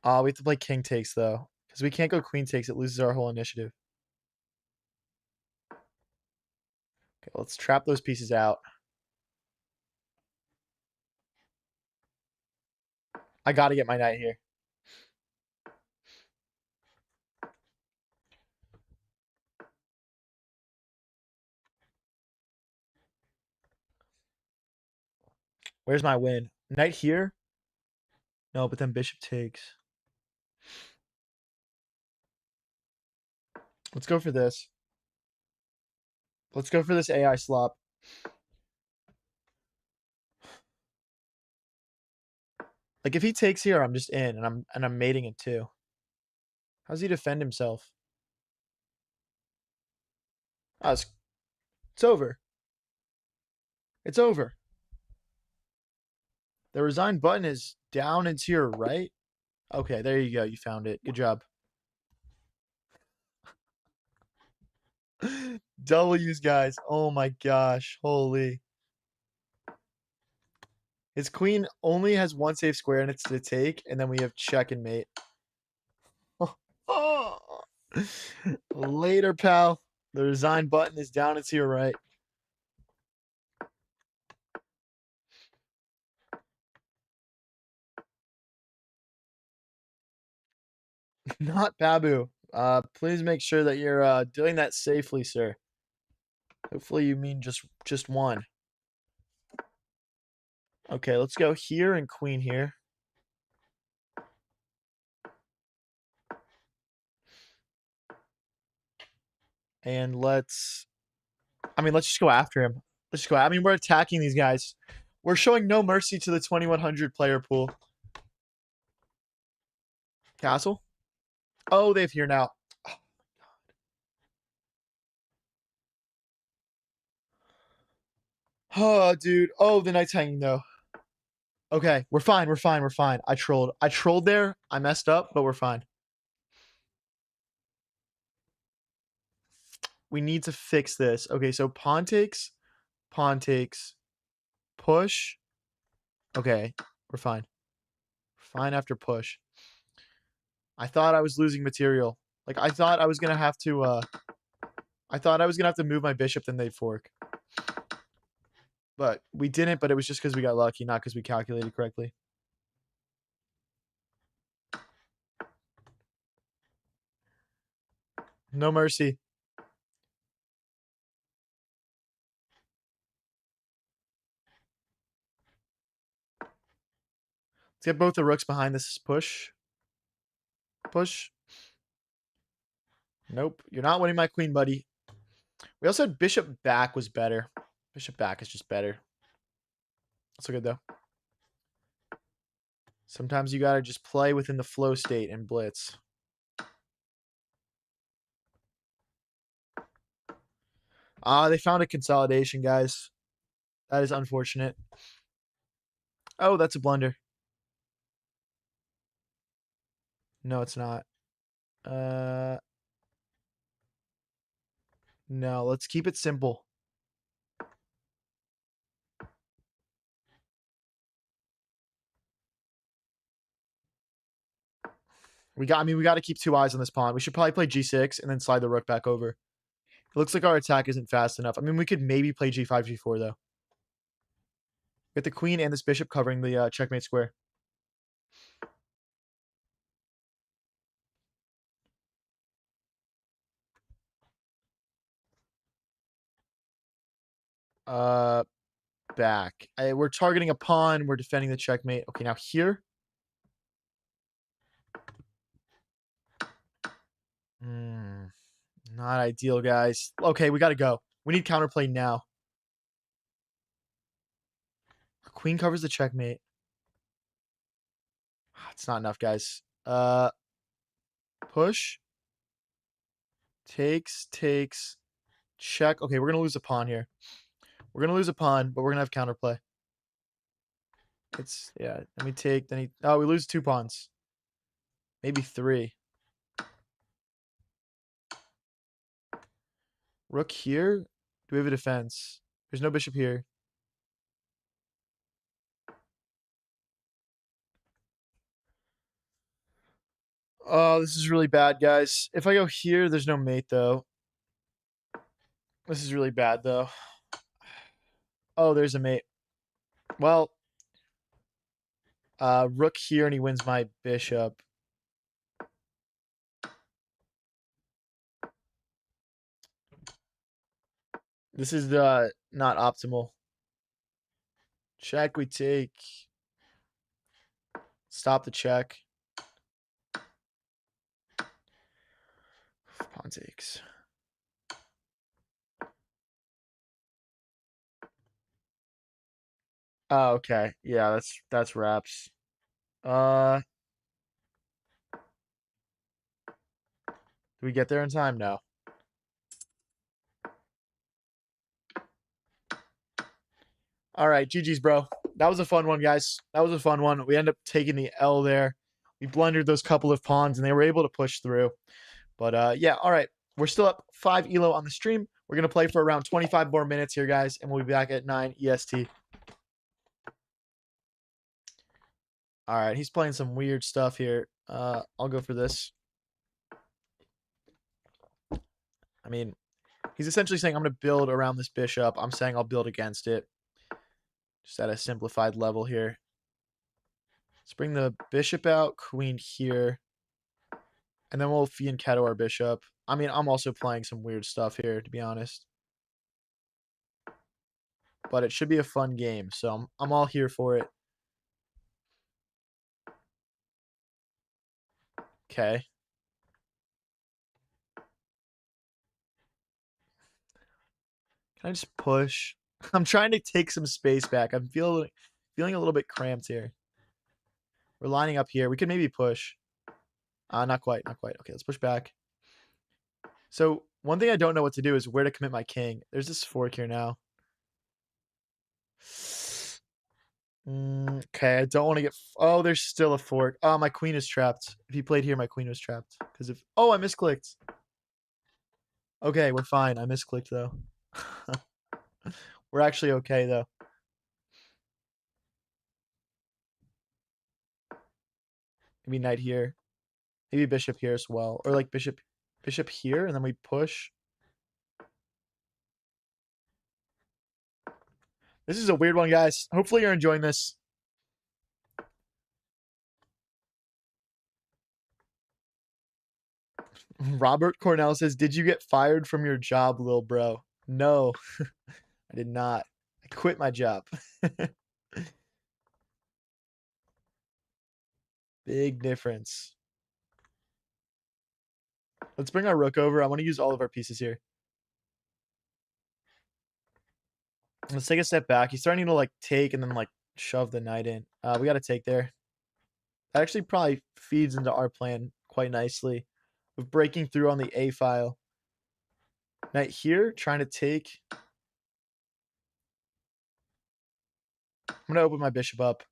A: We have to play king takes, though. Because we can't go queen takes. It loses our whole initiative. Okay, let's trap those pieces out. I got to get my knight here. Where's my win? Knight here? No, but then bishop takes. Let's go for this. Let's go for this AI slop. Like if he takes here, I'm just in, and I'm mating it too. How's he defend himself? Oh, it's over. It's over. The resign button is down and to your right. Okay, there you go. You found it. Good job. W's, guys. Oh my gosh. Holy. His queen only has one safe square and it's to take, and then we have check and mate. Later, pal. The resign button is down and to your right. Not Babu. Please make sure that you're doing that safely, sir. Hopefully you mean just one. Okay, let's go here and queen here. And let's just go after him. Let's just go. I mean, we're attacking these guys. We're showing no mercy to the 2100 player pool. Castle? Oh, they have here now. Oh, dude. Oh, the knight's hanging though. Okay, we're fine. We're fine. We're fine. I trolled. I trolled there. I messed up, but we're fine. We need to fix this. Okay, so pawn takes, push. Okay, we're fine. Fine after push. I thought I was losing material. Like I thought I was gonna have to move my bishop, then they'd fork. But we didn't, but it was just because we got lucky, not because we calculated correctly. No mercy. Let's get both the rooks behind this push. Push. Nope. You're not winning my queen, buddy. We also had bishop back was better. Bishop back is just better. That's so good, though. Sometimes you gotta just play within the flow state and blitz. They found a consolidation, guys. That is unfortunate. Oh, that's a blunder. No, it's not. No, let's keep it simple. We got to keep 2 eyes on this pawn. We should probably play g6 and then slide the rook back over. It looks like our attack isn't fast enough. I mean, we could maybe play g5, g4 though. Get the queen and this bishop covering the checkmate square. Back. We're targeting a pawn. We're defending the checkmate. Okay, now here. Not ideal, guys. Okay, we got to go. We need counterplay now. Our queen covers the checkmate. It's not enough, guys. Push. Takes. Check. Okay, we're going to lose a pawn here. We're going to lose a pawn, but we're going to have counterplay. Yeah, let me take, then we lose 2 pawns. Maybe 3. Rook here? Do we have a defense? There's no bishop here. Oh, this is really bad, guys. If I go here, there's no mate, though. This is really bad, though. Oh, there's a mate. Well, rook here, and he wins my bishop. This is not optimal. Check, we take. Stop the check. Pawn takes. Oh, okay. Yeah, that's wraps. Do we get there in time? No. All right, GG's, bro. That was a fun one, guys. That was a fun one. We end up taking the L there. We blundered those couple of pawns, and they were able to push through. But yeah, all right. We're still up 5 ELO on the stream. We're going to play for around 25 more minutes here, guys, and we'll be back at 9 EST. All right, he's playing some weird stuff here. I'll go for this. I mean, he's essentially saying I'm going to build around this bishop. I'm saying I'll build against it. Just at a simplified level here. Let's bring the bishop out, queen here. And then we'll fianchetto our bishop. I mean, I'm also playing some weird stuff here, to be honest. But it should be a fun game, so I'm all here for it. Okay. Can I just push? I'm trying to take some space back. I'm feeling a little bit cramped here. We're lining up here. We could maybe push. Not quite, not quite. Okay, let's push back. So one thing I don't know what to do is where to commit my king. There's this fork here now. Okay, I don't want to get. Oh, there's still a fork. Oh, my queen is trapped. If he played here, my queen was trapped. Because if. Oh, I misclicked. Okay, we're fine. I misclicked though. We're actually okay though. Maybe knight here. Maybe bishop here as well. Or like bishop here, and then we push. This is a weird one, guys. Hopefully you're enjoying this. Robert Cornell says, "Did you get fired from your job, lil bro?" No, I did not. I quit my job. Big difference. Let's bring our rook over. I want to use all of our pieces here. Let's take a step back. He's starting to like take and then like shove the knight in. We got to take there. That actually probably feeds into our plan quite nicely with breaking through on the A file. Knight here, trying to take. I'm going to open my bishop up.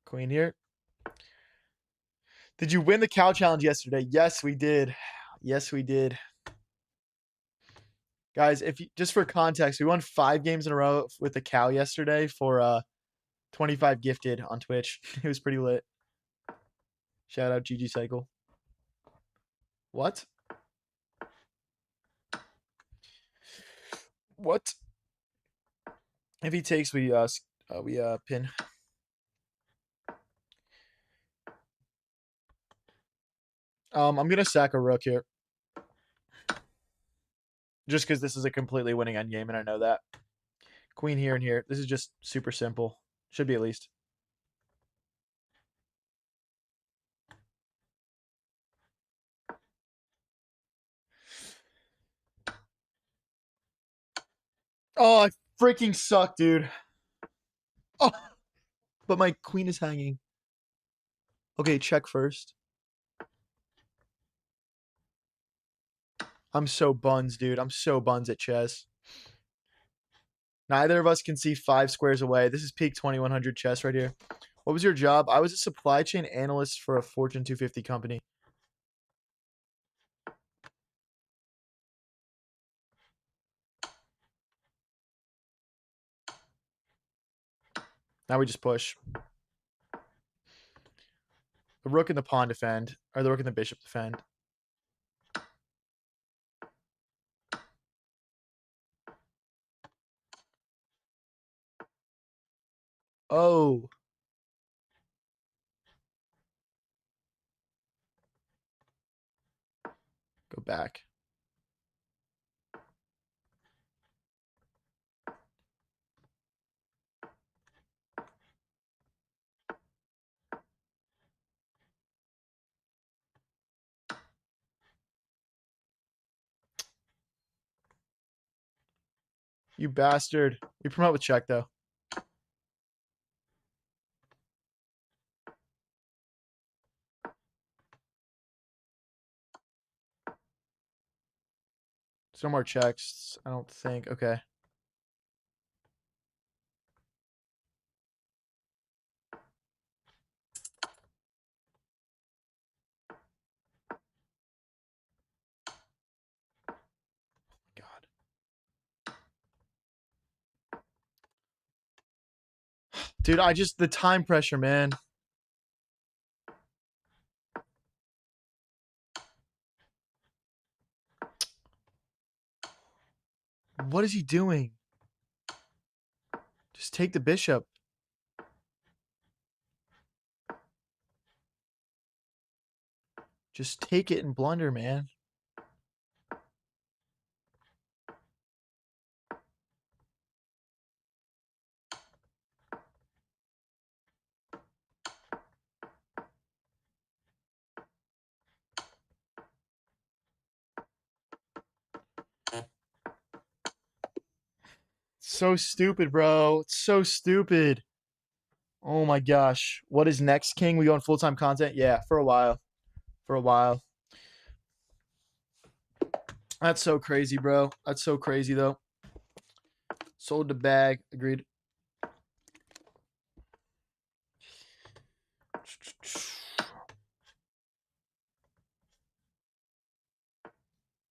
A: Queen here. Did you win the cow challenge yesterday? Yes, we did. Yes, we did. Guys, if you, just for context, we won 5 games in a row with the cow yesterday for 25 gifted on Twitch. It was pretty lit. Shout out GG Cycle. What? What? If he takes, we pin. I'm gonna sack a rook here. Just because this is a completely winning endgame, and I know that. Queen here and here. This is just super simple. Should be at least. Oh, I freaking suck, dude. Oh, but my queen is hanging. Okay, check first. I'm so buns, dude. I'm so buns at chess. Neither of us can see 5 squares away. This is peak 2100 chess right here. What was your job? I was a supply chain analyst for a Fortune 250 company. Now we just push. The rook and the pawn defend, or the rook and the bishop defend. Oh. Go back. You bastard. We promote with check, though. There's no more checks, I don't think. Okay. God. Dude, the time pressure, man. What is he doing? Just take the bishop. Just take it and blunder, man. So stupid, bro. It's so stupid. Oh my gosh. What is next, King? We going full-time content? Yeah, for a while. For a while. That's so crazy, bro. That's so crazy, though. Sold the bag. Agreed.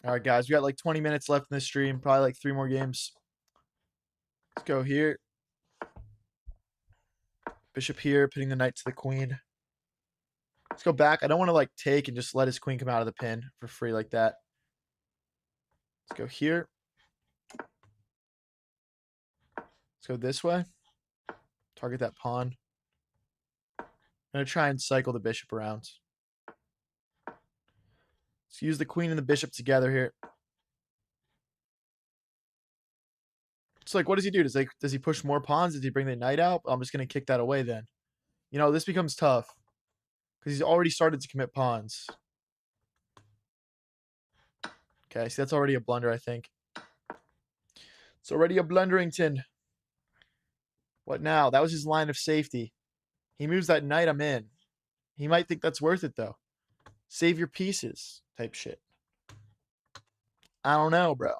A: All right, guys. We got like 20 minutes left in this stream. Probably like 3 more games. Let's go here. Bishop here, pitting the knight to the queen. Let's go back. I don't want to like take and just let his queen come out of the pin for free like that. Let's go here. Let's go this way. Target that pawn. I'm going to try and cycle the bishop around. Let's use the queen and the bishop together here. It's like, what does he do? Does he push more pawns? Does he bring the knight out? I'm just going to kick that away then. You know, this becomes tough. Because he's already started to commit pawns. Okay, so that's already a blunder, I think. It's already a blunderington. What now? That was his line of safety. He moves that knight, I'm in. He might think that's worth it, though. Save your pieces type shit. I don't know, bro.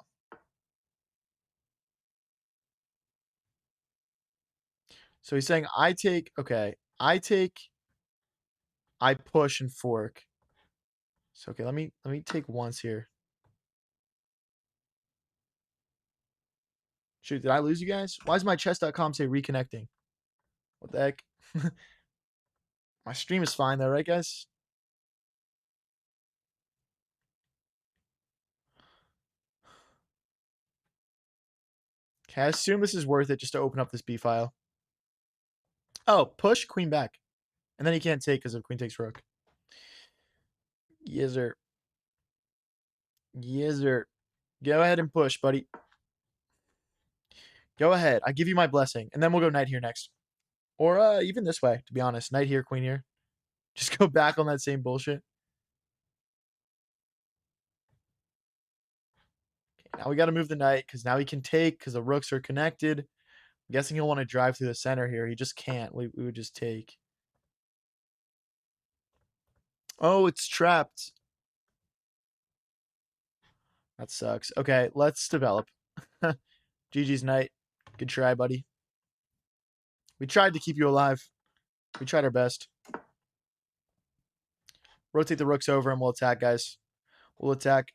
A: So he's saying I take, okay, I push and fork. So okay, let me take once here. Shoot, did I lose you guys? Why does my chess.com say reconnecting? What the heck? My stream is fine though, right guys? Okay, I assume this is worth it just to open up this B file. Oh, push, queen back. And then he can't take because of queen takes rook. Yes, sir. Yes, sir. Go ahead and push, buddy. Go ahead. I give you my blessing. And then we'll go knight here next. Or even this way, to be honest. Knight here, queen here. Just go back on that same bullshit. Okay, now we got to move the knight because now he can take because the rooks are connected. I'm guessing he'll want to drive through the center here. He just can't. We would just take. Oh, it's trapped. That sucks. Okay, let's develop. GG's knight. Good try, buddy. We tried to keep you alive. We tried our best. Rotate the rooks over and we'll attack, guys. We'll attack.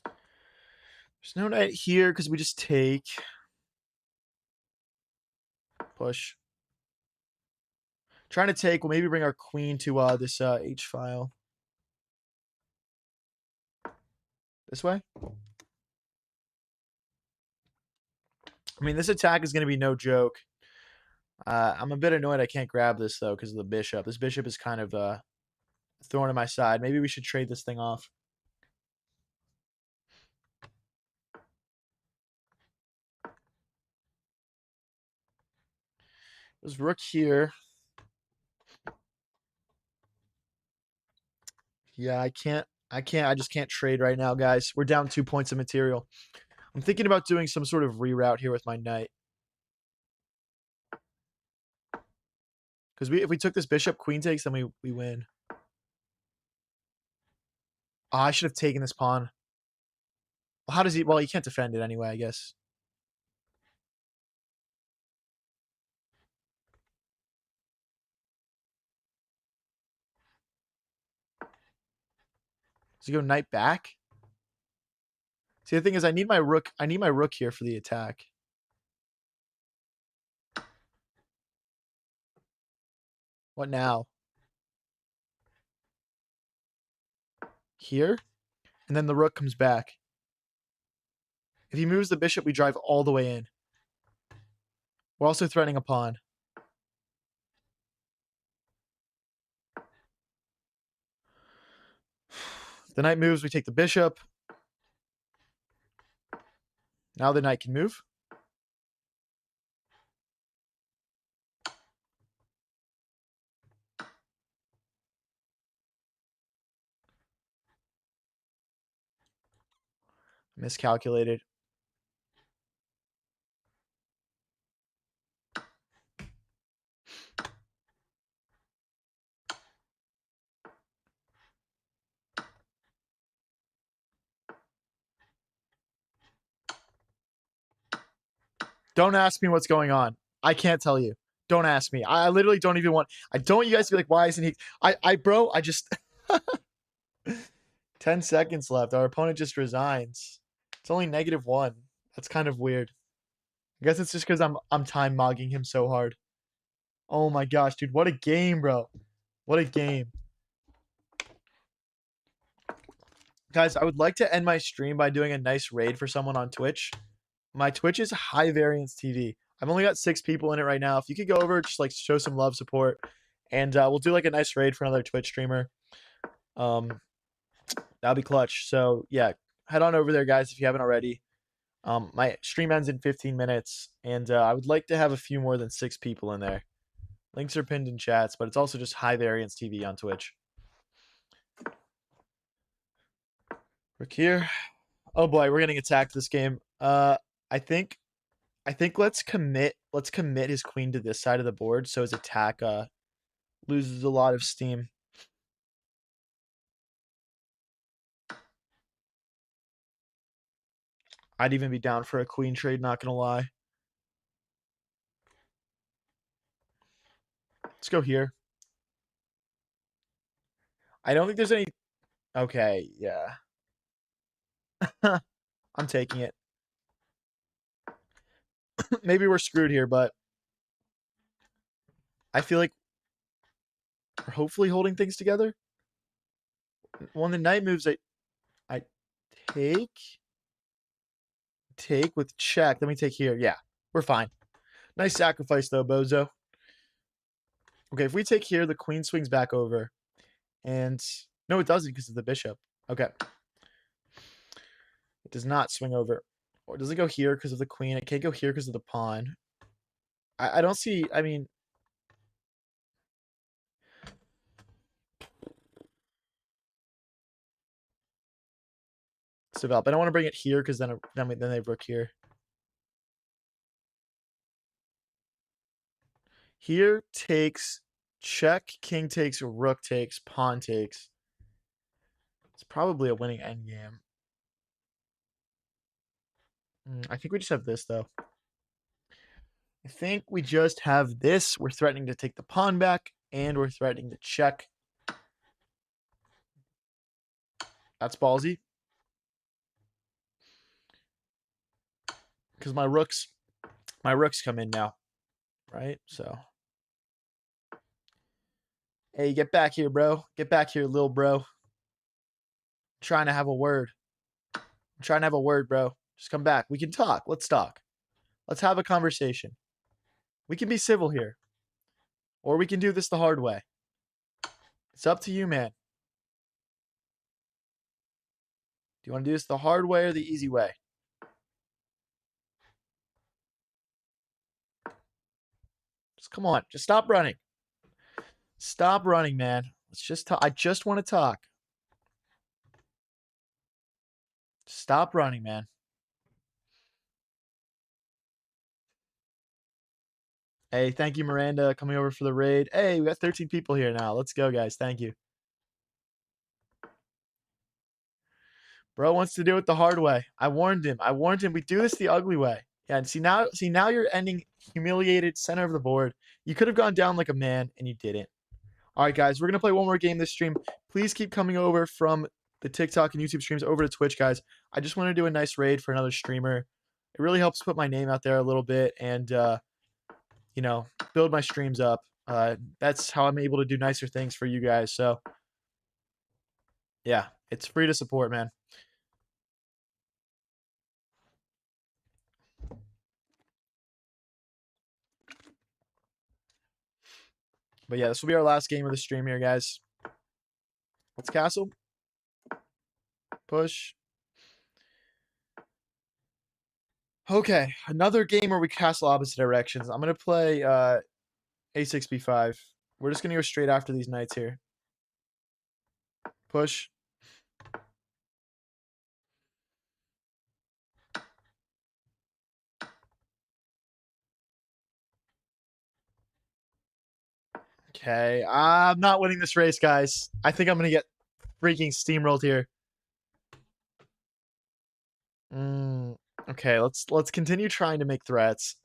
A: There's no knight here because we just take. Push. Trying to take. We'll maybe bring our queen to this H file. This way. I mean, this attack is going to be no joke. I'm a bit annoyed I can't grab this, though, because of the bishop. This bishop is kind of thorn in my side. Maybe we should trade this thing off. There's rook here. Yeah, I just can't trade right now, guys. We're down 2 points of material. I'm thinking about doing some sort of reroute here with my knight. Because if we took this bishop, queen takes, then we win. Oh, I should have taken this pawn. Well, how does he... Well, he can't defend it anyway, I guess. Does he go knight back? See, the thing is, I need my rook here for the attack. What now? Here? And then the rook comes back. If he moves the bishop, we drive all the way in. We're also threatening a pawn. If the knight moves, we take the bishop. Now the knight can move. Miscalculated. Don't ask me what's going on. I can't tell you. Don't ask me. I literally don't even want. I don't want you guys to be like, why isn't he? Bro, I just. 10 seconds left. Our opponent just resigns. It's only -1. That's kind of weird. I guess it's just because I'm time mogging him so hard. Oh my gosh, dude. What a game, bro. What a game. Guys, I would like to end my stream by doing a nice raid for someone on Twitch. My Twitch is High Variance TV. I've only got 6 people in it right now. If you could go over, just like show some love, support, and we'll do like a nice raid for another Twitch streamer. That'll be clutch. So yeah, head on over there, guys, if you haven't already. My stream ends in 15 minutes, and I would like to have a few more than 6 people in there. Links are pinned in chats, but it's also just High Variance TV on Twitch. Rook here. Oh boy, we're getting attacked this game. I think let's commit his queen to this side of the board so his attack loses a lot of steam. I'd even be down for a queen trade, not gonna lie. Let's go here. I don't think there's any. Okay, yeah. I'm taking it. Maybe we're screwed here, but I feel like we're hopefully holding things together. When the knight moves, I take with check. Let me take here. Yeah, we're fine. Nice sacrifice though, Bozo. Okay, if we take here, the queen swings back over. And no, it doesn't because of the bishop. Okay. It does not swing over. Or does it go here because of the queen? It can't go here because of the pawn. I don't see, I mean... It's developed. I don't want to bring it here because then they rook here. Here takes check, king takes, rook takes, pawn takes. It's probably a winning endgame. I think we just have this, though. I think we just have this. We're threatening to take the pawn back, and we're threatening to check. That's ballsy. Because my rooks come in now, right? So, hey, get back here, bro. Get back here, little bro. I'm trying to have a word. I'm trying to have a word, bro. Just come back. We can talk. Let's talk. Let's have a conversation. We can be civil here. Or we can do this the hard way. It's up to you, man. Do you want to do this the hard way or the easy way? Just come on. Just stop running. Stop running, man. Let's just talk. I just want to talk. Stop running, man. Hey, thank you, Miranda, coming over for the raid. Hey, we got 13 people here now. Let's go, guys. Thank you. Bro wants to do it the hard way. I warned him. We do this the ugly way. Yeah, and see now you're ending humiliated center of the board. You could have gone down like a man, and you didn't. All right, guys, we're gonna play one more game this stream. Please keep coming over from the TikTok and YouTube streams over to Twitch, guys. I just want to do a nice raid for another streamer. It really helps put my name out there a little bit and you know, build my streams up. That's how I'm able to do nicer things for you guys. So yeah, it's free to support, man. But yeah, this will be our last game of the stream here, guys. Let's castle. Push. Okay, another game where we castle opposite directions. I'm gonna play a6 b5. We're just gonna go straight after these knights here. Push. Okay, I'm not winning this race, guys. I think I'm gonna get freaking steamrolled here. Okay, let's continue trying to make threats.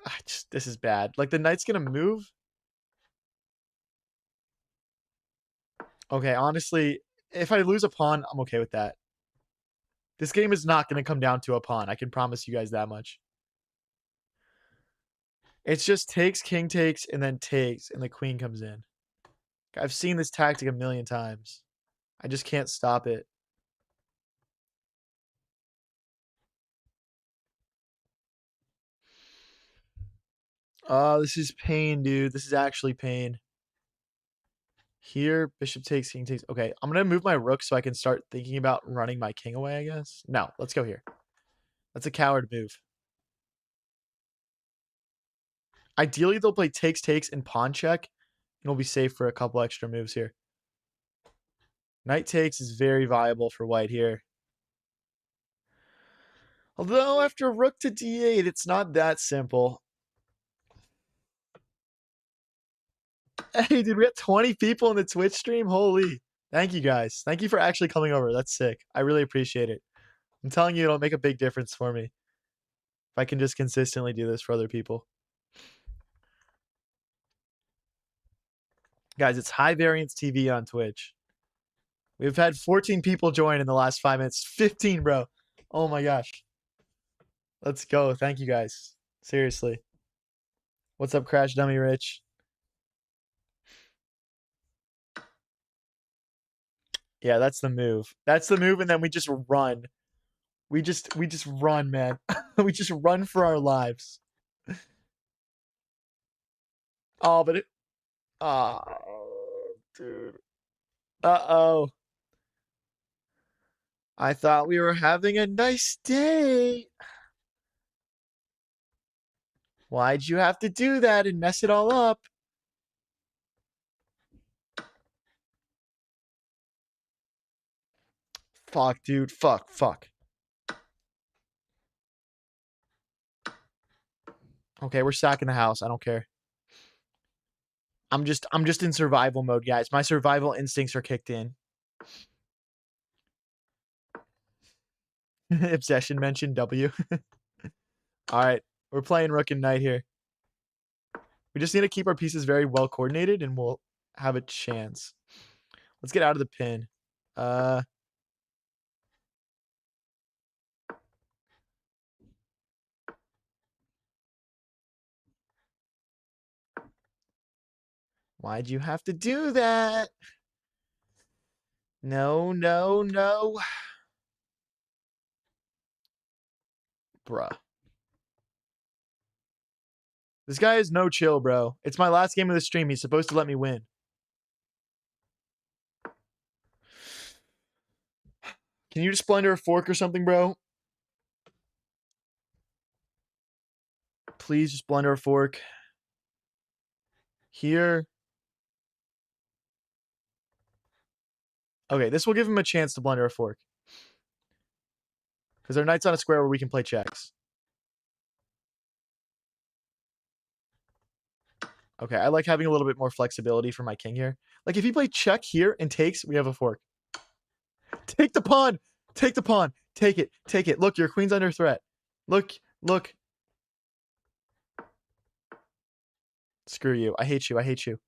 A: This is bad. Like the knight's gonna move. Okay, honestly, if I lose a pawn, I'm okay with that. This game is not gonna come down to a pawn. I can promise you guys that much. It's just takes, king takes, and then takes, and the queen comes in. I've seen this tactic a million times. I just can't stop it. Oh, this is pain, dude. This is actually pain. Here, bishop takes, king takes. Okay, I'm going to move my rook so I can start thinking about running my king away, I guess. No, let's go here. That's a coward move. Ideally, they'll play takes, takes, and pawn check, and we'll be safe for a couple extra moves here. Knight takes is very viable for white here. Although, after rook to d8, it's not that simple. Hey, dude, we got 20 people in the Twitch stream? Holy. Thank you, guys. Thank you for actually coming over. That's sick. I really appreciate it. I'm telling you, it'll make a big difference for me if I can just consistently do this for other people. Guys, it's High Variance TV on Twitch. We've had 14 people join in the last 5 minutes. 15, bro. Oh my gosh. Let's go. Thank you, guys. Seriously. What's up, Crash Dummy Rich? Yeah, that's the move. That's the move, and then we just run. We just run, man. We just run for our lives. Oh, but it. Oh, dude. Uh-oh. I thought we were having a nice day. Why'd you have to do that and mess it all up? Fuck, dude. Fuck. Okay, we're sacking the house. I don't care. I'm just in survival mode, guys. My survival instincts are kicked in. Obsession mentioned W. All right, we're playing rook and knight here. We just need to keep our pieces very well coordinated, and we'll have a chance. Let's get out of the pin. Why'd you have to do that? No. Bruh. This guy is no chill, bro. It's my last game of the stream. He's supposed to let me win. Can you just blender a fork or something, bro? Please just blender a fork. Here. Okay, this will give him a chance to blender a fork. Because our knight's on a square where we can play checks. Okay, I like having a little bit more flexibility for my king here. Like, if he played check here and takes, we have a fork. Take the pawn! Take the pawn! Take it! Take it! Look, your queen's under threat. Look. Screw you. I hate you.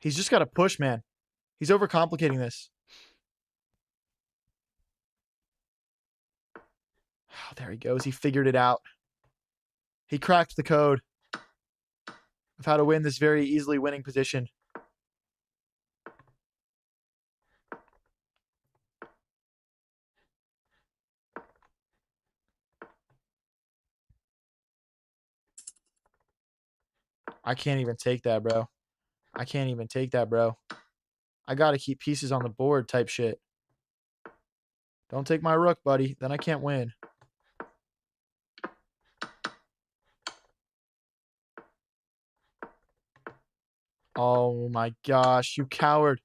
A: He's just got to push, man. He's overcomplicating this. Oh, there he goes. He figured it out. He cracked the code of how to win this very easily winning position. I can't even take that, bro. I can't even take that, bro. I gotta keep pieces on the board type shit. Don't take my rook, buddy. Then I can't win. Oh my gosh, you coward.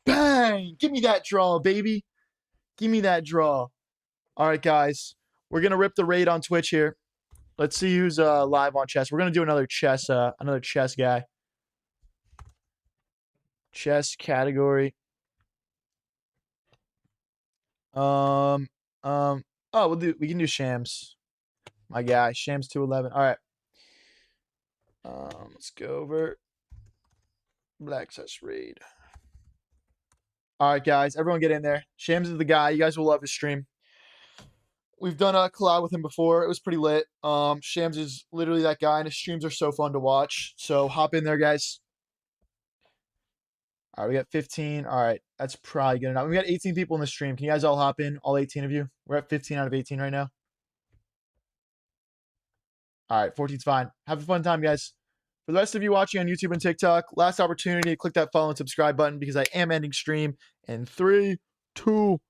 A: Bang! Give me that draw, baby. Give me that draw. All right, guys. We're gonna rip the raid on Twitch here. Let's see who's live on chess. We're gonna do another chess guy. Chess category. Um, oh, we can do Shams. My guy, Shams 211. All right. Let's go over Black Chess raid. All right, guys, everyone get in there. Shams is the guy. You guys will love his stream. We've done a collab with him before. It was pretty lit. Shams is literally that guy, and his streams are so fun to watch. So hop in there, guys. All right, we got 15. All right, that's probably good enough. We got 18 people in the stream. Can you guys all hop in? All 18 of you? We're at 15 out of 18 right now. All right, 14's fine. Have a fun time, guys. For the rest of you watching on YouTube and TikTok, last opportunity to click that follow and subscribe button because I am ending stream in 3, 2,